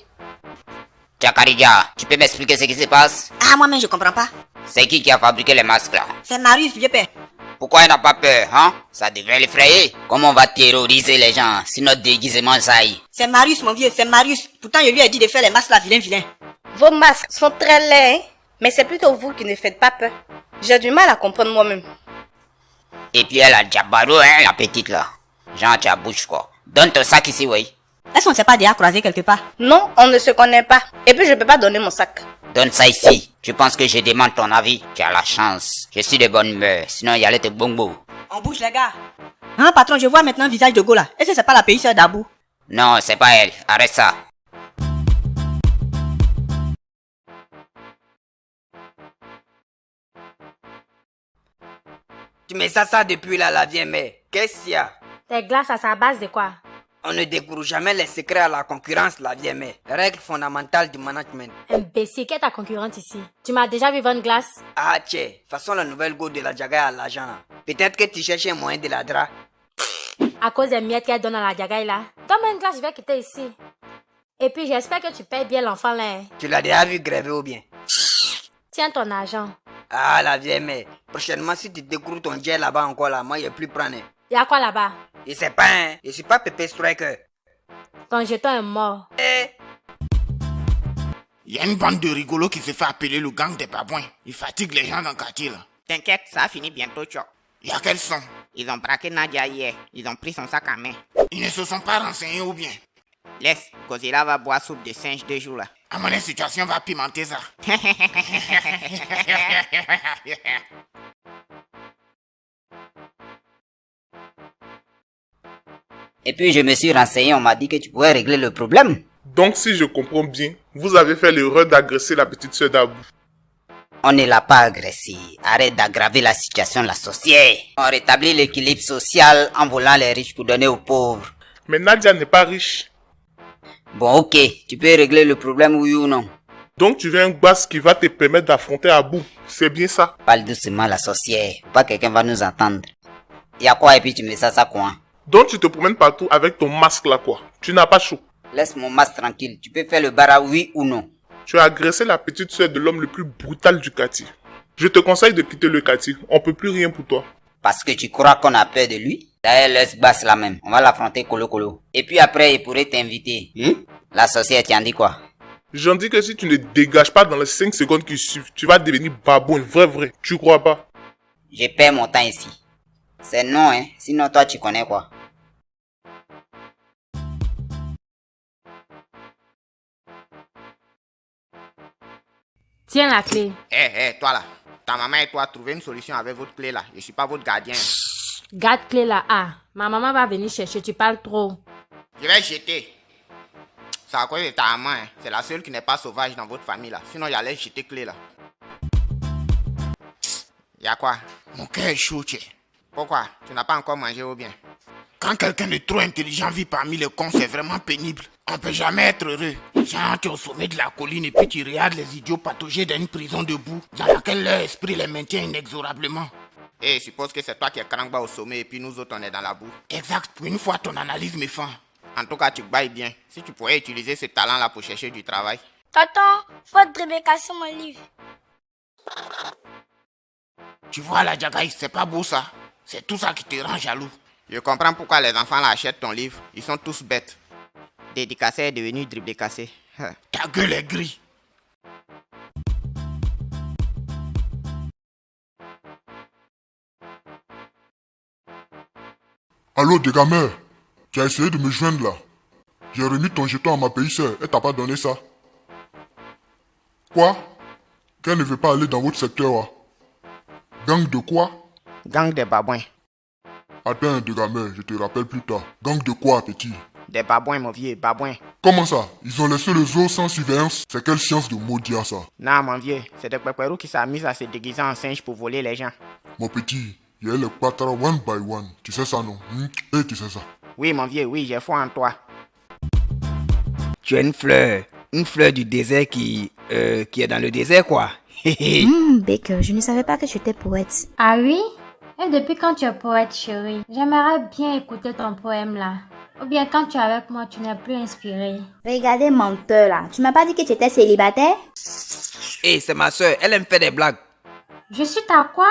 Jakaridja, tu peux m'expliquer ce qui se passe? Ah, moi-même, je comprends pas. C'est qui a fabriqué les masques là? C'est Marius, vieux père. Pourquoi il n'a pas peur, hein? Ça devrait l'effrayer. Comment on va terroriser les gens si notre déguisement saillit? C'est Marius, mon vieux, c'est Marius. Pourtant, je lui ai dit de faire les masques là, vilain. Vos masques sont très laids, hein? Mais c'est plutôt vous qui ne faites pas peur. J'ai du mal à comprendre moi-même. Et puis elle a Diabaro, hein, la petite là. Genre, tu as bouche quoi. Donne ton sac ici, oui. Est-ce qu'on ne s'est pas déjà croisé quelque part? Non, on ne se connaît pas. Et puis je peux pas donner mon sac. Donne ça ici. Tu penses que je demande ton avis? Tu as la chance. Je suis de bonne humeur. Sinon, il y allait te bongo. On bouge, les gars. Hein, patron, je vois maintenant le visage de Go là. Est-ce que c'est pas la pays-sœur d'Abou? Non, c'est pas elle. Arrête ça. Tu mets ça depuis là, la vieille mère. Qu'est-ce qu'il y a? Tes glaces à sa base de quoi? On ne découvre jamais les secrets à la concurrence, la vieille mère. Règle fondamentale du management. Imbécile, qui est ta concurrente ici? Tu m'as déjà vu vendre glace? Ah, tiens, façon la nouvelle go de la Jaga à l'agent. Peut-être que tu cherches un moyen de la dra. À cause des miettes qu'elle donne à la Jagaï là. Donne-moi une glace, je vais quitter ici. Et puis j'espère que tu payes bien l'enfant là. Hein. Tu l'as déjà vu gréver ou bien? Tiens ton argent. Ah, la vieille mère. Prochainement, si tu découvres ton jet là-bas encore là, moi, il n'y a plus prendre. Y'a quoi là-bas? Je sais pas, hein. Je suis pas Pépé Striker. Ton jeton est mort. Il y a une bande de rigolos qui se fait appeler le gang des babouins. Ils fatiguent les gens dans le quartier là. T'inquiète, ça a fini bientôt, tchok. Il y a quels sont? Ils ont braqué Nadia hier. Ils ont pris son sac à main. Ils ne se sont pas renseignés ou bien? Laisse, Godzilla va boire soupe de singe 2 jours là. À mon situation va pimenter ça. Et puis je me suis renseigné, on m'a dit que tu pouvais régler le problème. Donc si je comprends bien, vous avez fait l'erreur d'agresser la petite sœur d'Abou. On ne l'a pas agressé. Arrête d'aggraver la situation de la société. On rétablit l'équilibre social en volant les riches pour donner aux pauvres. Mais Nadia n'est pas riche. Bon, ok. Tu peux régler le problème, oui ou non? Donc tu veux un boss qui va te permettre d'affronter Abou. C'est bien ça? Parle doucement la société. Pas quelqu'un va nous entendre. Y'a quoi et puis tu mets ça quoi? Donc tu te promènes partout avec ton masque là quoi. Tu n'as pas chaud. Laisse mon masque tranquille. Tu peux faire le bara oui ou non? Tu as agressé la petite sœur de l'homme le plus brutal du quartier. Je te conseille de quitter le quartier. On peut plus rien pour toi. Parce que tu crois qu'on a peur de lui? D'ailleurs, laisse basse la même. On va l'affronter colo. Et puis après, il pourrait t'inviter. La société, tu en dis quoi? J'en dis que si tu ne dégages pas dans les 5 secondes qui suivent, tu vas devenir babouin, vrai. Tu crois pas? Je perds mon temps ici. C'est non, hein. Sinon, toi, tu connais quoi? Tiens la clé. Toi là. Ta maman et toi trouvez une solution avec votre clé là. Je suis pas votre gardien. Garde clé là. Ah, ma maman va venir chercher, tu parles trop. Je vais jeter. C'est à cause de ta maman, hein. C'est la seule qui n'est pas sauvage dans votre famille là. Sinon, il allait jeter clé là. Y'a quoi? Mon cœur est chaud, tchè. Pourquoi? Tu n'as pas encore mangé ou bien? Quand quelqu'un de trop intelligent vit parmi les cons, c'est vraiment pénible. On peut jamais être heureux. Genre, tu es au sommet de la colline et puis tu regardes les idiots patauger dans une prison debout, dans laquelle leur esprit les maintient inexorablement. Et suppose que c'est toi qui es Krangba au sommet et puis nous autres on est dans la boue. Exact, pour une fois ton analyse me fend. En tout cas, tu bailles bien. Si tu pourrais utiliser ce talent là pour chercher du travail. Tonton, faudrait casser mon livre. Tu vois la Jagaï, c'est pas beau ça. C'est tout ça qui te rend jaloux. Je comprends pourquoi les enfants là achètent ton livre. Ils sont tous bêtes. Dédicacé est devenu dribblé cassé. Ta gueule est gris. Allô, Dégamer, tu as essayé de me joindre là. J'ai remis ton jeton à ma pays-sœur et t'as pas donné ça. Quoi? Qu'elle ne veut pas aller dans votre secteur là? Gang de quoi? Gang des babouins. Attends, Dégamer, je te rappelle plus tard. Gang de quoi, petit? Des babouins, mon vieux, babouins. Comment ça? Ils ont laissé le zoo sans surveillance? C'est quelle science de maudire ça? Non, mon vieux, c'est des pépérous qui s'amusent à se déguiser en singe pour voler les gens. Mon petit, il y a les patras one by one. Tu sais ça, non? Et tu sais ça? Oui, mon vieux, oui, j'ai foi en toi. Tu es une fleur du désert qui est dans le désert, quoi. Baker, je ne savais pas que tu étais poète. Ah oui? Et depuis quand tu es poète, chérie? J'aimerais bien écouter ton poème là. Ou bien quand tu es avec moi, tu n'es plus inspiré. Regardez, menteur là. Tu m'as pas dit que tu étais célibataire? Hé, c'est ma soeur, elle aime faire des blagues. Je suis ta quoi?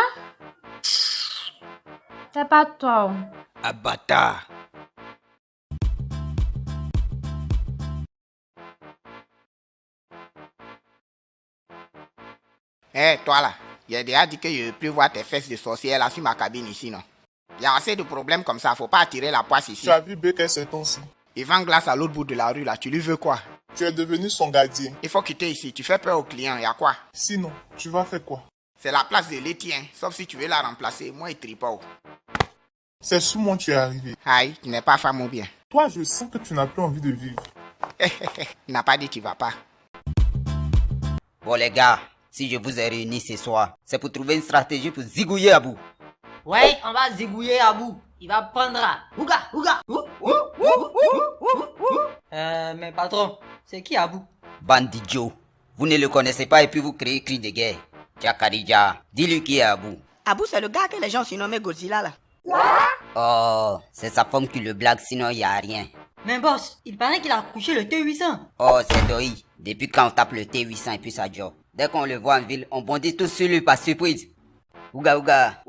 C'est pas toi. Ah, bâtard. Hé, toi là, j'ai déjà dit que je ne veux plus voir tes fesses de sorcière là sur ma cabine ici, non? Il y a assez de problèmes comme ça, faut pas attirer la poisse ici. Tu as vu Becker ces temps-ci? Il vend glace à l'autre bout de la rue là, tu lui veux quoi? Tu es devenu son gardien. Il faut quitter ici, tu fais peur aux clients, y a quoi? Sinon, tu vas faire quoi? C'est la place de Letty, hein, sauf si tu veux la remplacer, moi il tripo. C'est sous moi tu es arrivé. Aïe, tu n'es pas femme ou bien? Toi, je sens que tu n'as plus envie de vivre. Il n'a pas dit tu vas pas. Bon les gars, si je vous ai réunis ce soir, c'est pour trouver une stratégie pour zigouiller Abou. Ouais, on va zigouiller Abou. Il va prendre à Ouga, Ouga. Mais patron, c'est qui Abou? Bandidjo, vous ne le connaissez pas et puis vous créez cri de guerre. Khadija, dis-lui qui est Abou. Abou, c'est le gars que les gens surnommaient Godzilla là. Oh, c'est sa femme qui le blague, sinon il n'y a rien. Mais boss, il paraît qu'il a couché le T800. Oh, c'est Doi. Depuis quand on tape le T800 et puis ça joue. Dès qu'on le voit en ville, on bondit tous sur lui par surprise. Ouga, ouga.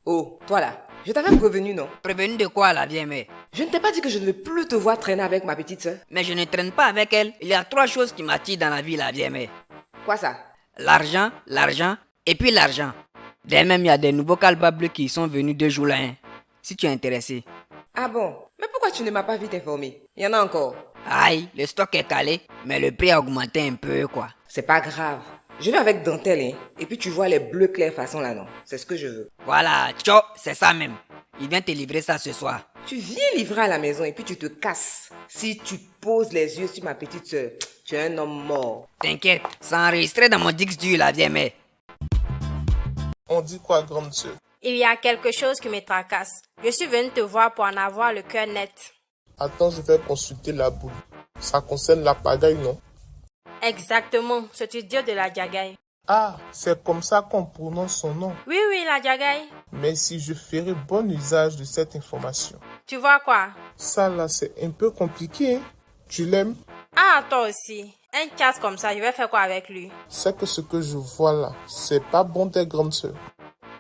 Oh, toi là, je t'avais prévenu, non? Prévenu de quoi, la vieille mère? Je ne t'ai pas dit que je ne veux plus te voir traîner avec ma petite soeur? Mais je ne traîne pas avec elle. Il y a 3 choses qui m'attirent dans la vie, la vieille mère. Quoi ça? L'argent, l'argent et puis l'argent. D'ailleurs, il y a des nouveaux calbas bleus qui sont venus 2 jours là, hein, si tu es intéressé. Ah bon? Mais pourquoi tu ne m'as pas vite informé? Il y en a encore. Aïe, le stock est calé, mais le prix a augmenté un peu, quoi. C'est pas grave. Je vais avec dentelle, hein. Et puis tu vois les bleus clairs façon là, non? C'est ce que je veux. Voilà, tcho, c'est ça même. Il vient te livrer ça ce soir. Tu viens livrer à la maison et puis tu te casses. Si tu poses les yeux sur ma petite soeur, tu es un homme mort. T'inquiète, c'est enregistré dans mon Dix du la vieille mère. On dit quoi, grande sœur? Il y a quelque chose qui me tracasse. Je suis venue te voir pour en avoir le cœur net. Attends, je vais consulter la boule. Ça concerne la pagaille, non? Exactement, cet idiot de la Jagaï. Ah, c'est comme ça qu'on prononce son nom. Oui, la Jagaï. Mais si je ferais bon usage de cette information. Tu vois quoi? Ça là, c'est un peu compliqué, hein? Tu l'aimes? Ah, toi aussi. Un chasse comme ça, je vais faire quoi avec lui? C'est que ce que je vois là, c'est pas bon des grandes sœurs.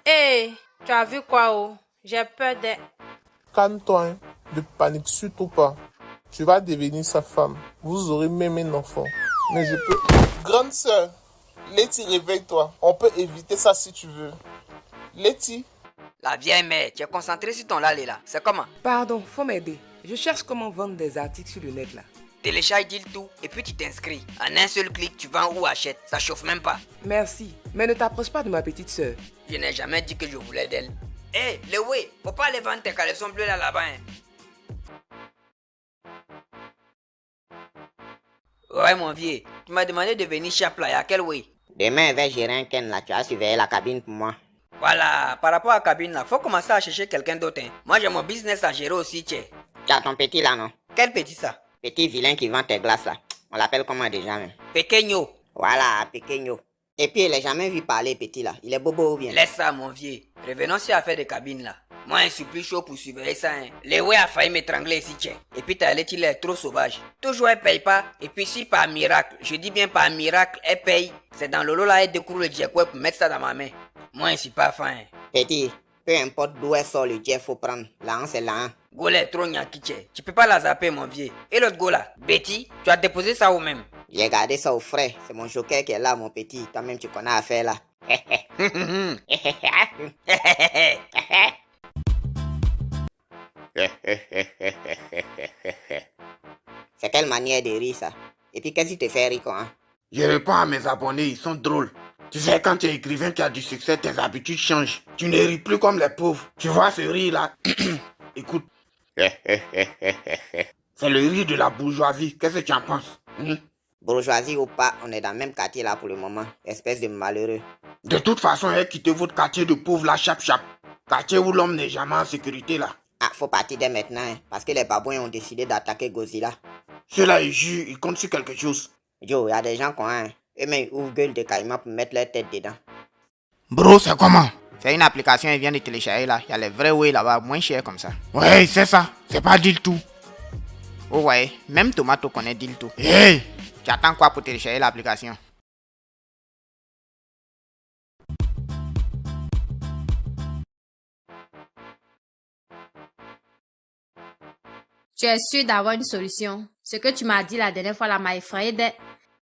Hé, tu as vu quoi, oh? J'ai peur de... Calme-toi, hein? Ne panique surtout pas. Tu vas devenir sa femme. Vous aurez même un enfant. Mais je peux... Grande sœur, Letty, réveille-toi. On peut éviter ça si tu veux. Letty. La vieille mère, tu es concentrée sur ton lait là. C'est comment? Pardon, faut m'aider. Je cherche comment vendre des articles sur le net là. Télécharge Deal tout et puis tu t'inscris. En un seul clic, tu vends ou achètes. Ça chauffe même pas. Merci, mais ne t'approche pas de ma petite soeur. Je n'ai jamais dit que je voulais d'elle. Hé, Lewe, faut pas aller vendre tes caleçons bleus là-bas. Hein. Ouais, mon vieux, tu m'as demandé de venir chez Playa, quel way? Demain, je vais gérer un Ken là, tu vas surveiller la cabine pour moi. Voilà, par rapport à la cabine là, faut commencer à chercher quelqu'un d'autre. Hein. Moi j'ai mon business à gérer aussi, tchè. Tu as ton petit là, non? Quel petit ça? Petit vilain qui vend tes glaces là. On l'appelle comment déjà même? Pequeño. Voilà, Pequeño. Et puis il n'a jamais vu parler petit là. Il est bobo ou bien? Laisse ça mon vieux. Revenons sur l'affaire de cabine là. Moi je suis plus chaud pour surveiller ça. Hein. Lewe a failli m'étrangler ici, tchè. Et puis ta lettre il est trop sauvage. Toujours elle paye pas. Et puis si par miracle, je dis bien par miracle, elle paye. C'est dans le lot là, elle découvre le jack pour mettre ça dans ma main. Moi je suis pas fin. Hein. Petit, peu importe d'où elle sort le jet, faut prendre. Là, c'est là. Gola est trop nyaki, tchè. Tu peux pas la zapper mon vieux. Et l'autre Gola, Betty, tu as déposé ça où même? J'ai gardé ça au frais. C'est mon joker qui est là, mon petit. Toi-même, tu connais affaire là. C'est quelle manière de rire ça? Et puis qu'est-ce qui te fait rire quoi? Hein? Je réponds à mes abonnés, ils sont drôles. Tu sais, quand tu es écrivain qui a du succès, tes habitudes changent. Tu ne ris plus comme les pauvres. Tu vois ce rire là? Écoute. C'est le rire de la bourgeoisie. Qu'est-ce que tu en penses? Bourgeoisie ou pas, on est dans le même quartier là pour le moment. Espèce de malheureux. De toute façon, quittez votre quartier de pauvres là, chap. Quartier où l'homme n'est jamais en sécurité là. Ah, faut partir dès maintenant, hein, parce que les babouins ont décidé d'attaquer Godzilla. Ceux-là, ils jurent, ils comptent sur quelque chose. Yo, y a des gens qui ont, hein. Et mais ouvre gueule de caïman pour mettre leur tête dedans. Bro, c'est comment? C'est une application, elle vient de télécharger là. Il y a les vrais way là-bas, moins cher comme ça. Ouais, c'est ça. C'est pas deal tout. Oh ouais, même Tomato connaît deal tout. Hey! Tu attends quoi pour télécharger l'application? Tu es sûr d'avoir une solution? Ce que tu m'as dit la dernière fois là m'a effrayé d'être.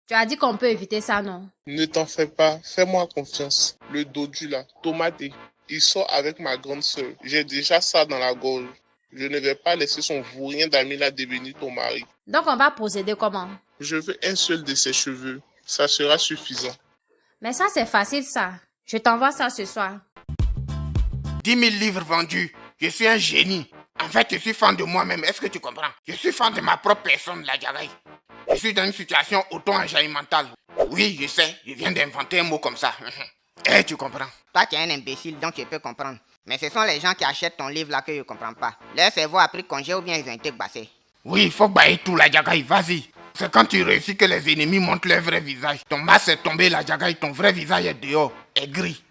Tu as dit qu'on peut éviter ça, non? Ne t'en fais pas, fais-moi confiance. Le dodu là, Tomate, il sort avec ma grande sœur. J'ai déjà ça dans la gorge. Je ne vais pas laisser son vaurien d'ami là devenir ton mari. Donc on va procéder comment? Je veux un seul de ses cheveux. Ça sera suffisant. Mais ça c'est facile ça. Je t'envoie ça ce soir. 10 000 livres vendus. Je suis un génie. En fait, je suis fan de moi-même. Est-ce que tu comprends? Je suis fan de ma propre personne, la Jagaï. Je suis dans une situation auto-enjaillimentale. Oui, je sais. Je viens d'inventer un mot comme ça. Eh, tu comprends? Toi, tu es un imbécile, donc je peux comprendre. Mais ce sont les gens qui achètent ton livre là que je comprends pas. Leur cerveau a pris congé ou bien ils ont été bassés. Oui, il faut bailler tout, la Jagaï. Vas-y. C'est quand tu réussis que les ennemis montrent leur vrai visage. Ton masque est tombé, la Jagaï. Ton vrai visage est dehors. Est gris.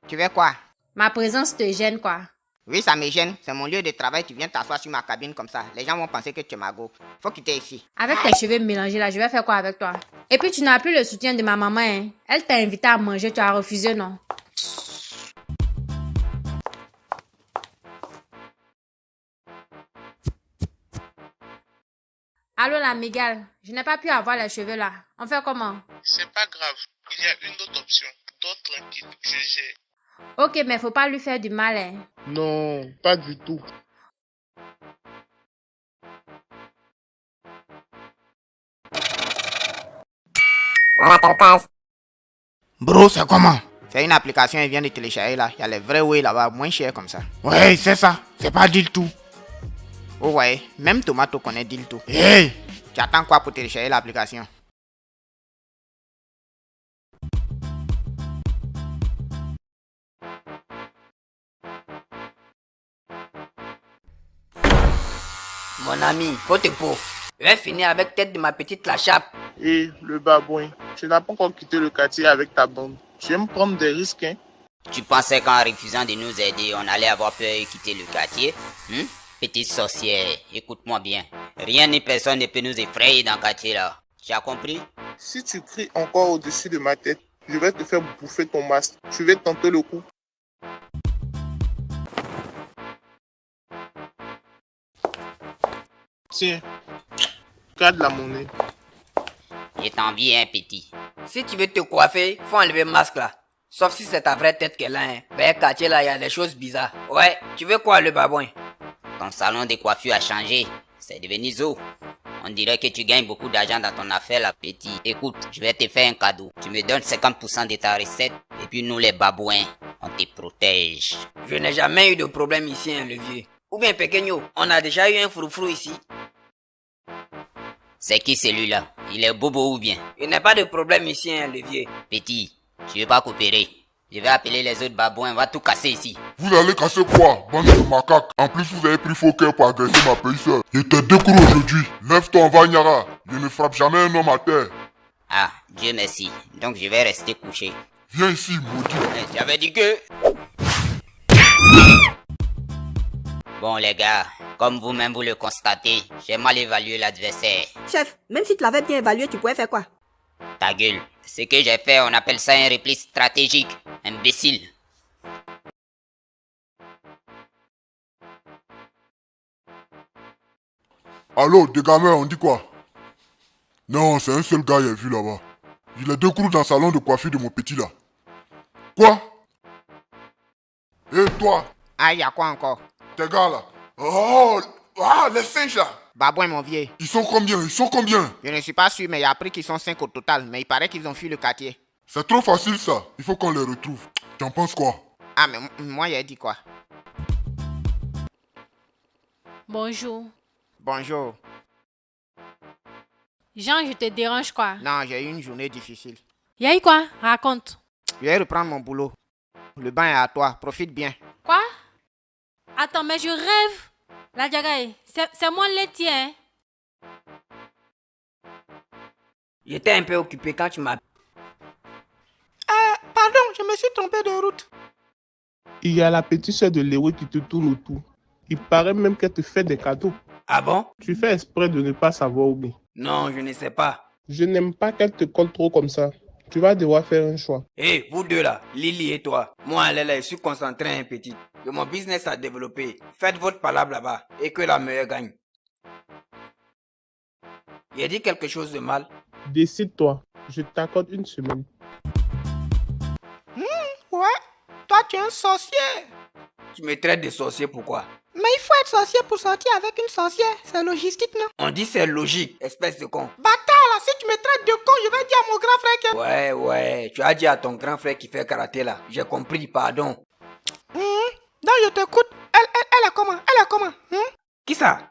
Tu veux quoi? Ma présence te gêne quoi? Oui, ça me gêne. C'est mon lieu de travail. Tu viens t'asseoir sur ma cabine comme ça. Les gens vont penser que tu es mago. Faut quitter ici. Avec tes cheveux mélangés là, je vais faire quoi avec toi? Et puis tu n'as plus le soutien de ma maman, hein? Elle t'a invité à manger, tu as refusé, non? Allô la migale, je n'ai pas pu avoir les cheveux là. On fait comment? C'est pas grave. Il y a une autre option. Dors tranquille. Je gère. Ok, mais faut pas lui faire du mal, hein? Non, pas du tout. Bro, c'est comment? C'est une application, elle vient de télécharger là. Il y a les vrais way là-bas, moins cher comme ça. Ouais, c'est ça. C'est pas deal tout. Oh ouais, même Tomato connaît deal tout. Hey! Tu attends quoi pour télécharger l'application? Mon ami, faut te pour. Je vais finir avec tête de ma petite la chape. Et le babouin, tu n'as pas encore quitté le quartier avec ta bande. Tu aimes prendre des risques, hein? Tu pensais qu'en refusant de nous aider, on allait avoir peur et quitter le quartier? Petite sorcière, écoute-moi bien. Rien ni personne ne peut nous effrayer dans le quartier là. Tu as compris? Si tu cries encore au-dessus de ma tête, je vais te faire bouffer ton masque. Tu veux tenter le coup? Tiens, garde la monnaie. Je t'envie, hein, petit. Si tu veux te coiffer, faut enlever le masque là. Sauf si c'est ta vraie tête qu'elle a, hein. Ben, quartier là, il y a des choses bizarres. Ouais, tu veux quoi, le babouin? Ton salon de coiffure a changé. C'est devenu zoo. On dirait que tu gagnes beaucoup d'argent dans ton affaire, là, petit. Écoute, je vais te faire un cadeau. Tu me donnes 50% de ta recette. Et puis nous, les babouins, on te protège. Je n'ai jamais eu de problème ici, hein, le vieux. Ou bien, Pequeño, on a déjà eu un froufrou ici. C'est qui celui-là? Il est bobo ou bien? Il n'y a pas de problème ici, hein, le vieux. Petit, tu veux pas coopérer? Je vais appeler les autres babouins, on va tout casser ici. Vous allez casser quoi, bande de macaques? En plus, vous avez pris faux cœur pour agresser ma petite-sœur. Je te découvre aujourd'hui. Lève-toi, Vanyara. Je ne frappe jamais un homme à terre. Ah, Dieu merci. Donc je vais rester couché. Viens ici, maudit. J'avais dit que... Bon les gars, comme vous-même vous le constatez, j'ai mal évalué l'adversaire. Chef, même si tu l'avais bien évalué, tu pouvais faire quoi? Ta gueule. Ce que j'ai fait, on appelle ça un repli stratégique. Imbécile. Allô, des gamins, on dit quoi? Non, c'est un seul gars, j'ai vu là-bas. Il est deux coups dans le salon de coiffure de mon petit là. Quoi? Et toi? Ah, y a quoi encore? Tes gars là. Oh, ah, les singes là. Babouin, mon vieux. Ils sont combien? Ils sont combien? Je ne suis pas sûr, mais il a appris qu'ils sont 5 au total. Mais il paraît qu'ils ont fui le quartier. C'est trop facile ça. Il faut qu'on les retrouve. Tu en penses quoi? Ah, mais moi, il a dit quoi? Bonjour. Bonjour. Jean, je te dérange quoi? Non, j'ai eu une journée difficile. Y'a eu quoi? Raconte. Je vais reprendre mon boulot. Le bain est à toi. Profite bien. Quoi? Attends, mais je rêve. La Jagaï, c'est moi le tien. J'étais un peu occupé quand tu m'as... Pardon, je me suis trompé de route. Il y a la petite sœur de Léo qui te tourne autour. Il paraît même qu'elle te fait des cadeaux. Ah bon? Tu fais exprès de ne pas savoir ou bien? Non, je ne sais pas. Je n'aime pas qu'elle te colle trop comme ça. Tu vas devoir faire un choix. Hé, vous deux là, Lily et toi. Moi, Léla, je suis concentré un petit. J'ai mon business à développer. Faites votre palabre là-bas et que la meilleure gagne. Il a dit quelque chose de mal? Décide-toi. Je t'accorde une semaine. Ouais, toi tu es un sorcier. Tu me traites de sorcier, pourquoi? Mais il faut être sorcier pour sortir avec une sorcière. C'est logistique, non? On dit c'est logique, espèce de con. Bâtard là, si tu me traites de con, je vais dire à mon grand frère que... Ouais, tu as dit à ton grand frère qui fait karaté là. J'ai compris, pardon. Donc je t'écoute. Elle est comment? Elle est comment? Qui ça?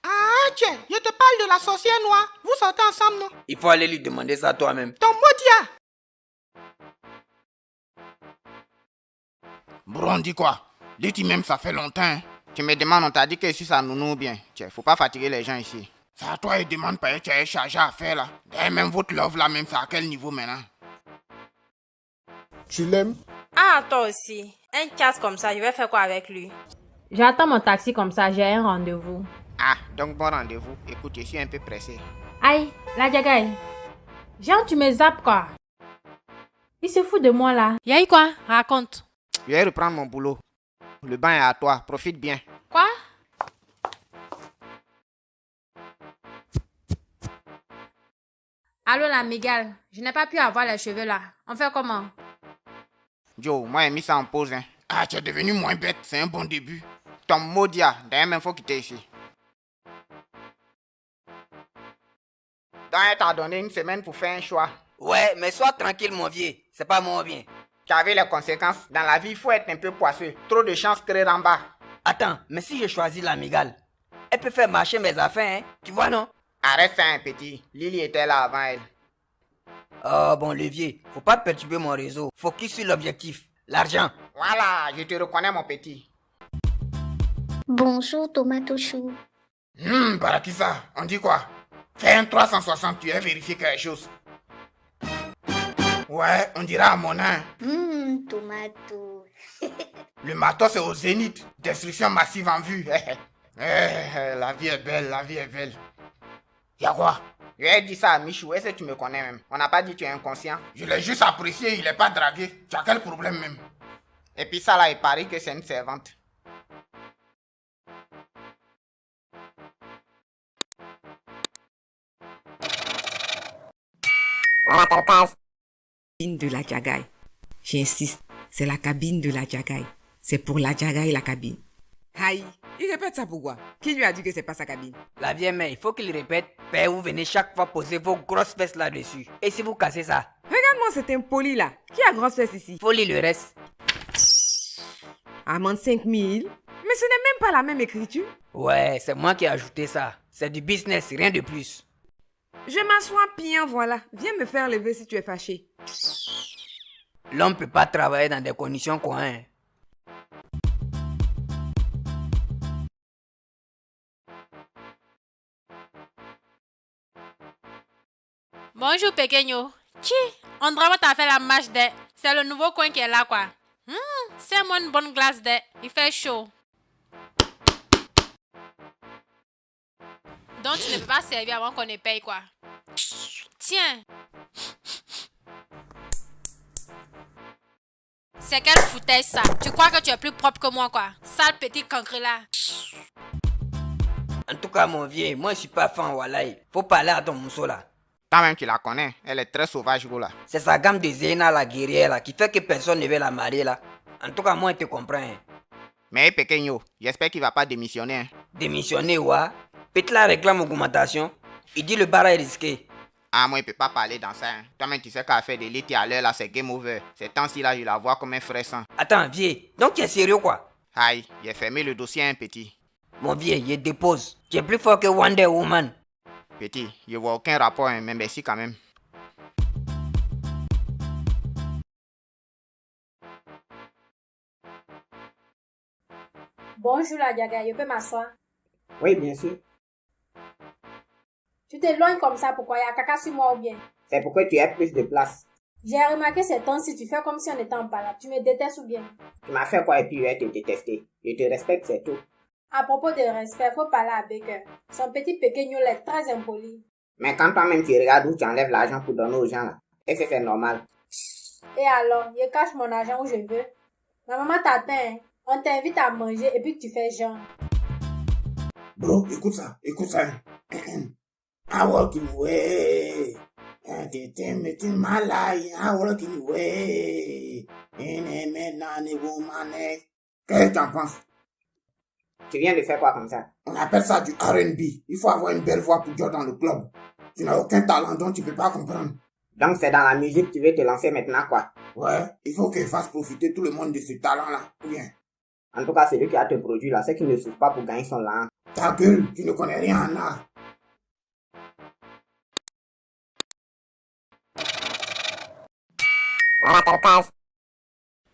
Ah tiens, je te parle de la sorcière noire. Vous sortez ensemble, non? Il faut aller lui demander ça toi-même. Ton maudit. Bro, on dit quoi? Dis-tu même, ça fait longtemps. Hein? Tu me demandes, on t'a dit que si ça nous bien. Tiens, faut pas fatiguer les gens ici. C'est à toi, ils demandent pas, tu as chargé à faire là. Et même votre love là, même, c'est à quel niveau maintenant? Tu l'aimes? Ah, toi aussi. Un casse comme ça, je vais faire quoi avec lui? J'attends mon taxi comme ça, j'ai un rendez-vous. Ah, donc bon rendez-vous. Écoute, je suis un peu pressé. Aïe, la Jagaï. Genre, tu me zappes quoi? Il se fout de moi là. Y'a eu quoi? Raconte. Je vais reprendre mon boulot. Le bain est à toi, profite bien. Quoi? Allô la migale, je n'ai pas pu avoir les cheveux là. On fait comment? Joe, moi j'ai mis ça en pause. Hein. Ah, tu es devenu moins bête, c'est un bon début. Ton maudia, d'ailleurs même faut quitter ici. Donc elle t'a donné une semaine pour faire un choix. Ouais, mais sois tranquille mon vieux, c'est pas mon bien. Tu as vu les conséquences? Dans la vie, il faut être un peu poisseux. Trop de chances créer en bas. Attends, mais si je choisis l'amigale, elle peut faire marcher mes affaires, hein? Tu vois non? Arrête ça un petit. Lily était là avant elle. Oh bon levier, faut pas perturber mon réseau. Focus sur l'objectif, l'argent. Voilà, je te reconnais mon petit. Bonjour, Tomato Chou. Barakisa, on dit quoi? Fais un 360, tu as vérifié quelque chose. Ouais, on dira à mon nain. Tomato. Le matos est au zénith. Destruction massive en vue. La vie est belle, la vie est belle. Y'a quoi? Je lui ai dit ça à Michou, est-ce que tu me connais même? On n'a pas dit que tu es inconscient. Je l'ai juste apprécié, il est pas dragué. Tu as quel problème même? Et puis ça là, il paraît que c'est une servante. Cabine de la Jagaï. J'insiste, c'est la cabine de la Jagaï. C'est pour la Jagaï la cabine. Aïe, il répète ça pourquoi? Qui lui a dit que c'est pas sa cabine? La vieille mère, il faut qu'il répète. Père, vous venez chaque fois poser vos grosses fesses là-dessus. Et si vous cassez ça? Regarde-moi cet impoli là. Qui a grosse fesse ici? Faut lire le reste. Amende 5000. Mais ce n'est même pas la même écriture. Ouais, c'est moi qui ai ajouté ça. C'est du business, rien de plus. Je m'assois bien, voilà. Viens me faire lever si tu es fâché. L'homme peut pas travailler dans des conditions quoi, hein. Bonjour Pequeño. On dirait que t'as fait la marche des... C'est le nouveau coin qui est là quoi. C'est moi une bonne glace des... Il fait chaud. Donc tu ne peux pas servir avant qu'on ne paye quoi. Tiens. C'est quelle foutaise ça? Tu crois que tu es plus propre que moi quoi? Sale petit cancre là. En tout cas mon vieux, moi je suis pas fan Walaï. Faut parler à ton mousseau là. Toi-même tu la connais, elle est très sauvage gros là. C'est sa gamme de Zéna la guerrière là qui fait que personne ne veut la marier là. En tout cas moi je te comprends. Hein. Mais Pequeño, j'espère qu'il va pas démissionner. Hein. Démissionner ouais? Peut-être la réclame augmentation. Il dit le bar est risqué. Ah moi il peut pas parler dans ça. Hein. Toi-même tu sais qu'à faire des lits à l'heure là c'est game over. Ces temps-ci là je la vois comme un frère sang. Attends vieux, donc tu es sérieux quoi? Aïe, j'ai fermé le dossier un petit. Mon vieux, je dépose. Tu es plus fort que Wonder Woman. Petit, je vois aucun rapport, hein, mais merci quand même. Bonjour la Diaga, je peux m'asseoir? Oui, bien sûr. Tu t'éloignes comme ça, pourquoi? Il y a caca sur moi ou bien? C'est pour que tu aies plus de place. J'ai remarqué ces temps-ci, tu fais comme si on était en parade. Tu me détestes ou bien? Tu m'as fait quoi et puis je vais te détester. Je te respecte, c'est tout. À propos de respect, faut parler à Baker. Son petit pequeño est très impoli. Mais quand toi-même tu regardes où tu enlèves l'argent pour donner aux gens là, est-ce que c'est normal? Et alors, je cache mon argent où je veux. Ma maman t'attend, hein. On t'invite à manger et puis tu fais genre. Bro, écoute ça. I walk in way. T'es malade. I walk in way. Qu'est-ce que t'en penses? Tu viens de faire quoi comme ça? On appelle ça du R&B. Il faut avoir une belle voix pour jouer dans le club. Tu n'as aucun talent donc tu peux pas comprendre. Donc c'est dans la musique que tu veux te lancer maintenant quoi? Ouais, il faut qu'il fasse profiter tout le monde de ce talent-là. Ou bien? En tout cas, celui qui a te produit là, c'est qu'il ne souffre pas pour gagner son langue. Ta gueule, tu ne connais rien en art.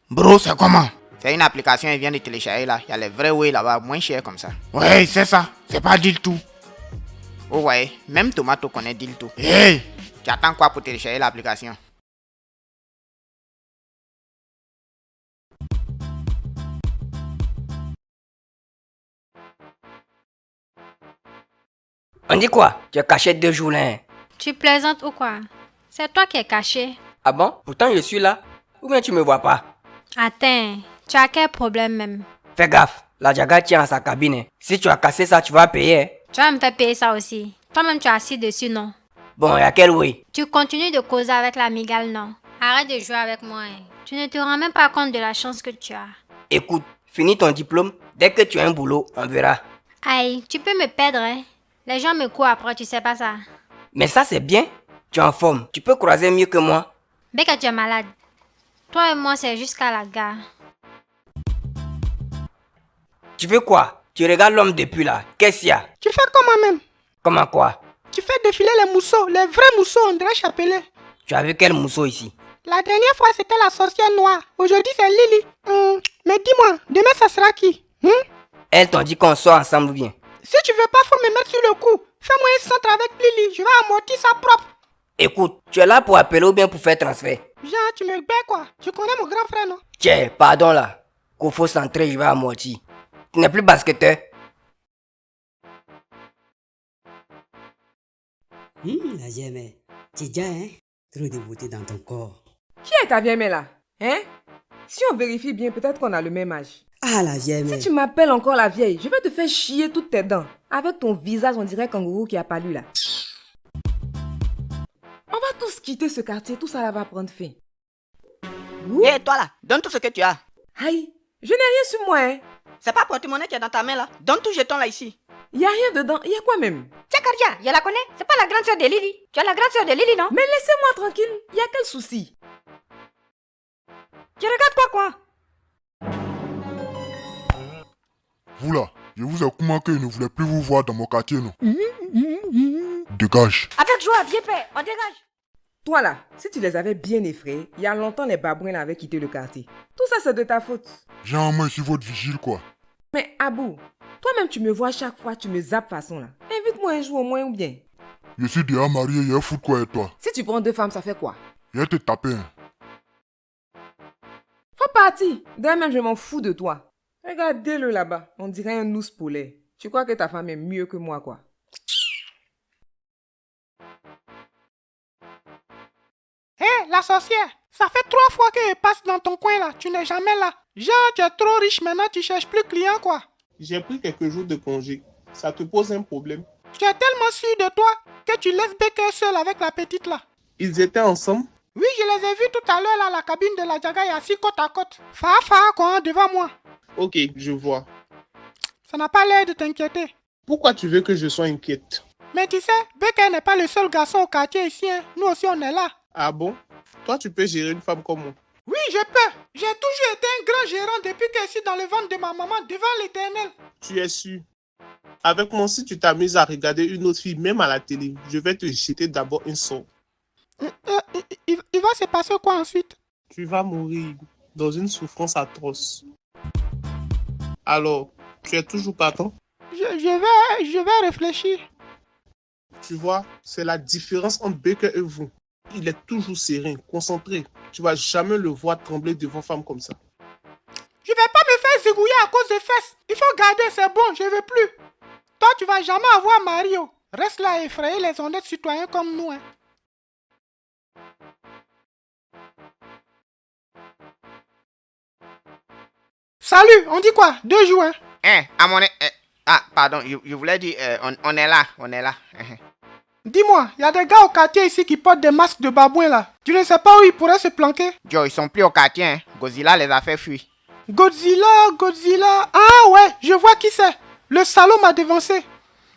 Bro, c'est comment? C'est une application, il vient de télécharger là. Il y a les vrais way là-bas, moins cher comme ça. Ouais, c'est ça. C'est pas du tout. Oh ouais, même Tomato connaît Deal tout. Hey! Tu attends quoi pour télécharger l'application? On dit quoi? Tu es caché 2 jours là. Hein? Tu plaisantes ou quoi? C'est toi qui es caché. Ah bon? Pourtant je suis là. Ou bien tu me vois pas? Attends, tu as quel problème même? Fais gaffe, la Jaga tient à sa cabine. Hein. Si tu as cassé ça, tu vas payer. Hein. Tu vas me faire payer ça aussi. Toi-même tu es assis dessus, non? Bon, et à quel oui? Tu continues de causer avec la migale, non? Arrête de jouer avec moi. Hein. Tu ne te rends même pas compte de la chance que tu as. Écoute, finis ton diplôme. Dès que tu as un boulot, on verra. Aïe, tu peux me perdre, hein? Les gens me courent après, tu sais pas ça. Mais ça c'est bien. Tu es en forme. Tu peux croiser mieux que moi. Dès que tu es malade. Toi et moi, c'est jusqu'à la gare. Tu veux quoi? Tu regardes l'homme depuis là. Qu'est-ce qu'il y a? Tu fais comme moi-même. Comment quoi? Tu fais défiler les mousseaux, les vrais mousseaux, on dirait chapelet. Tu as vu quel mousseau ici? La dernière fois, c'était la sorcière noire. Aujourd'hui, c'est Lily. Mais dis-moi, demain, ça sera qui? Elle t'ont dit qu'on sort ensemble ou bien? Si tu veux pas, faut me mettre sur le coup. Fais-moi un centre avec Lily, je vais amortir ça propre. Écoute, tu es là pour appeler ou bien pour faire transfert? Jean, tu me baies quoi? Tu connais mon grand frère, non? Tiens, pardon là. Qu'il faut centrer, je vais amortir. Tu n'es plus basketteur. La vieille mère, tu dis, hein? Trop de beauté dans ton corps. Qui est ta vieille mère là? Hein? Si on vérifie bien, peut-être qu'on a le même âge. Ah, la vieille mère. Si tu m'appelles encore la vieille, je vais te faire chier toutes tes dents. Avec ton visage, on dirait kangourou qui a palu là. On va tous quitter ce quartier, tout ça là va prendre fin. Hé, toi là, donne tout ce que tu as. Aïe, je n'ai rien sur moi, hein. C'est pas porte-monnaie qui est dans ta main là. Donne tout jeton là ici. Y a rien dedans, y a quoi même? Tiens, Kardia, je la connais. C'est pas la grande sœur de Lily. Tu es la grande sœur de Lily, non? Mais laissez-moi tranquille, y a quel souci? Tu regardes quoi? Vous là, je vous ai remarqué, je ne voulais plus vous voir dans mon quartier, non? Dégage. Avec joie, vieux père, on dégage. Toi là, si tu les avais bien effrayés, il y a longtemps les babouins là avaient quitté le quartier. Tout ça c'est de ta faute. Genre, ici votre vigile, quoi. Mais Abou, toi-même tu me vois chaque fois, tu me zappes façon là. Invite-moi un jour au moins ou bien. Je suis déjà marié, il foutre quoi et toi? Si tu prends 2 femmes, ça fait quoi? Je vais te taper, hein. Faut partir. D'ailleurs même je m'en fous de toi. Regardez-le là-bas, on dirait un ours polaire. Tu crois que ta femme est mieux que moi quoi? Hé, la sorcière, ça fait 3 fois que je passe dans ton coin là, tu n'es jamais là. Genre, tu es trop riche maintenant, tu cherches plus client quoi. J'ai pris quelques jours de congé. Ça te pose un problème? Tu es tellement sûr de toi que tu laisses Baker seul avec la petite là. Ils étaient ensemble? Oui, je les ai vus tout à l'heure là, la cabine de la Jaga est assis côte à côte. Fa quoi, devant moi. Ok, je vois. Ça n'a pas l'air de t'inquiéter. Pourquoi tu veux que je sois inquiète? Mais tu sais, Baker n'est pas le seul garçon au quartier ici, hein. Nous aussi on est là. Ah bon? Toi tu peux gérer une femme comme moi? Oui, je peux. J'ai toujours été un grand gérant depuis que je suis dans le ventre de ma maman devant l'Éternel. Tu es sûr? Avec moi, si tu t'amuses à regarder une autre fille, même à la télé, je vais te jeter d'abord un sort. Il va se passer quoi ensuite? Tu vas mourir dans une souffrance atroce. Alors, tu es toujours partant? Je vais réfléchir. Tu vois, c'est la différence entre Baker et vous. Il est toujours serein, concentré. Tu vas jamais le voir trembler devant femme comme ça. Je vais pas me faire zigouiller à cause des fesses. Il faut garder, c'est bon, je veux plus. Toi, tu vas jamais avoir Mario. Reste là à effrayer les honnêtes citoyens comme nous. Hein. Salut, on dit quoi? 2 jours, hein? À mon... ah, pardon, je voulais dire, on est là, Dis-moi, il y a des gars au quartier ici qui portent des masques de babouin là. Tu ne sais pas où ils pourraient se planquer? Joe, ils sont plus au quartier, hein. Godzilla les a fait fuir. Godzilla. Ah ouais, je vois qui c'est. Le salaud m'a dévancé.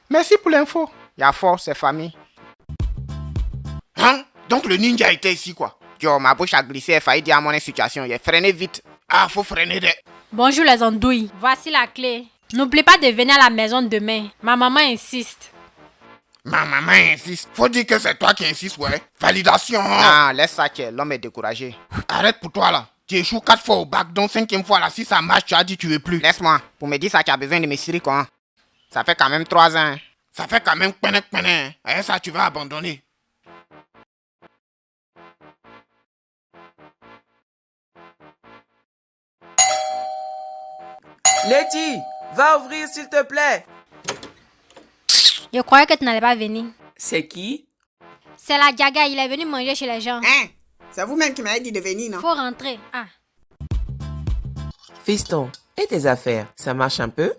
Merci pour l'info. Y'a fort, c'est famille. Hein? Donc le ninja était ici quoi? Joe, ma bouche a glissé, il a failli dire à mon situation. Il a freiné vite. Ah, faut freiner de... Bonjour les andouilles. Voici la clé. N'oublie pas de venir à la maison demain. Ma maman insiste. Ma maman insiste. Faut dire que c'est toi qui insistes, ouais. Validation. Non, laisse ça, l'homme est découragé. Arrête pour toi là. Tu échoues 4 fois au bac, donc 5e fois là, si ça marche, tu as dit tu veux plus. Laisse-moi. Pour me dire ça, tu as besoin de me cirer quoi. Ça fait quand même 3 ans. Ça fait quand même pene. Et ça, tu vas abandonner. Letty, va ouvrir s'il te plaît. Je croyais que tu n'allais pas venir. C'est qui? C'est la Jaga, il est venu manger chez les gens. Hein? C'est vous-même qui m'avez dit de venir, non? Faut rentrer. Ah. Fiston, et tes affaires, ça marche un peu?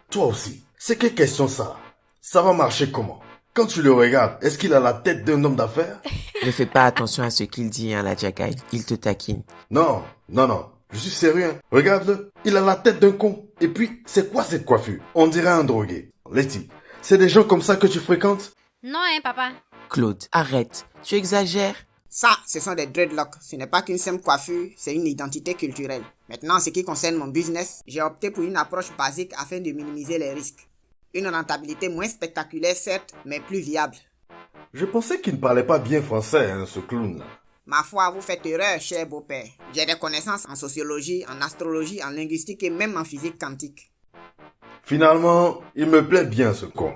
Toi aussi, c'est quelle question ça? Ça va marcher comment? Quand tu le regardes, est-ce qu'il a la tête d'un homme d'affaires? Ne fais pas attention à ce qu'il dit, hein, la Jagai. Il te taquine. Non. Je suis sérieux. Regarde-le. Il a la tête d'un con. Et puis, c'est quoi cette coiffure? On dirait un drogué. Letty, c'est des gens comme ça que tu fréquentes? Non, hein, papa. Claude, arrête. Tu exagères. Ça, ce sont des dreadlocks. Ce n'est pas qu'une simple coiffure, c'est une identité culturelle. Maintenant, en ce qui concerne mon business, j'ai opté pour une approche basique afin de minimiser les risques. Une rentabilité moins spectaculaire, certes, mais plus viable. Je pensais qu'il ne parlait pas bien français, hein, ce clown-là. Ma foi, vous faites erreur, cher beau-père. J'ai des connaissances en sociologie, en astrologie, en linguistique et même en physique quantique. Finalement, il me plaît bien ce con.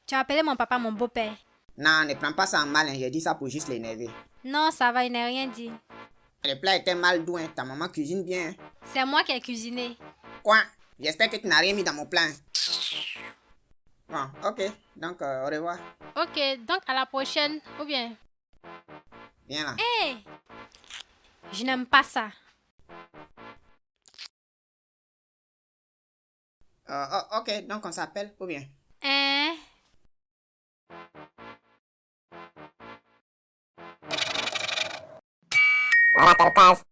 Tu as appelé mon papa mon beau-père. Non, ne prends pas ça en mal, hein. J'ai dit ça pour juste l'énerver. Non, ça va, il n'a rien dit. Le plat était mal doux, hein. Ta maman cuisine bien. C'est moi qui ai cuisiné. Quoi? J'espère que tu n'as rien mis dans mon plat. Bon, ok. Donc, au revoir. Ok, donc à la prochaine, ou bien? Viens là. Hé! Je n'aime pas ça. Ok, donc on s'appelle, ou bien? Voilà ta case.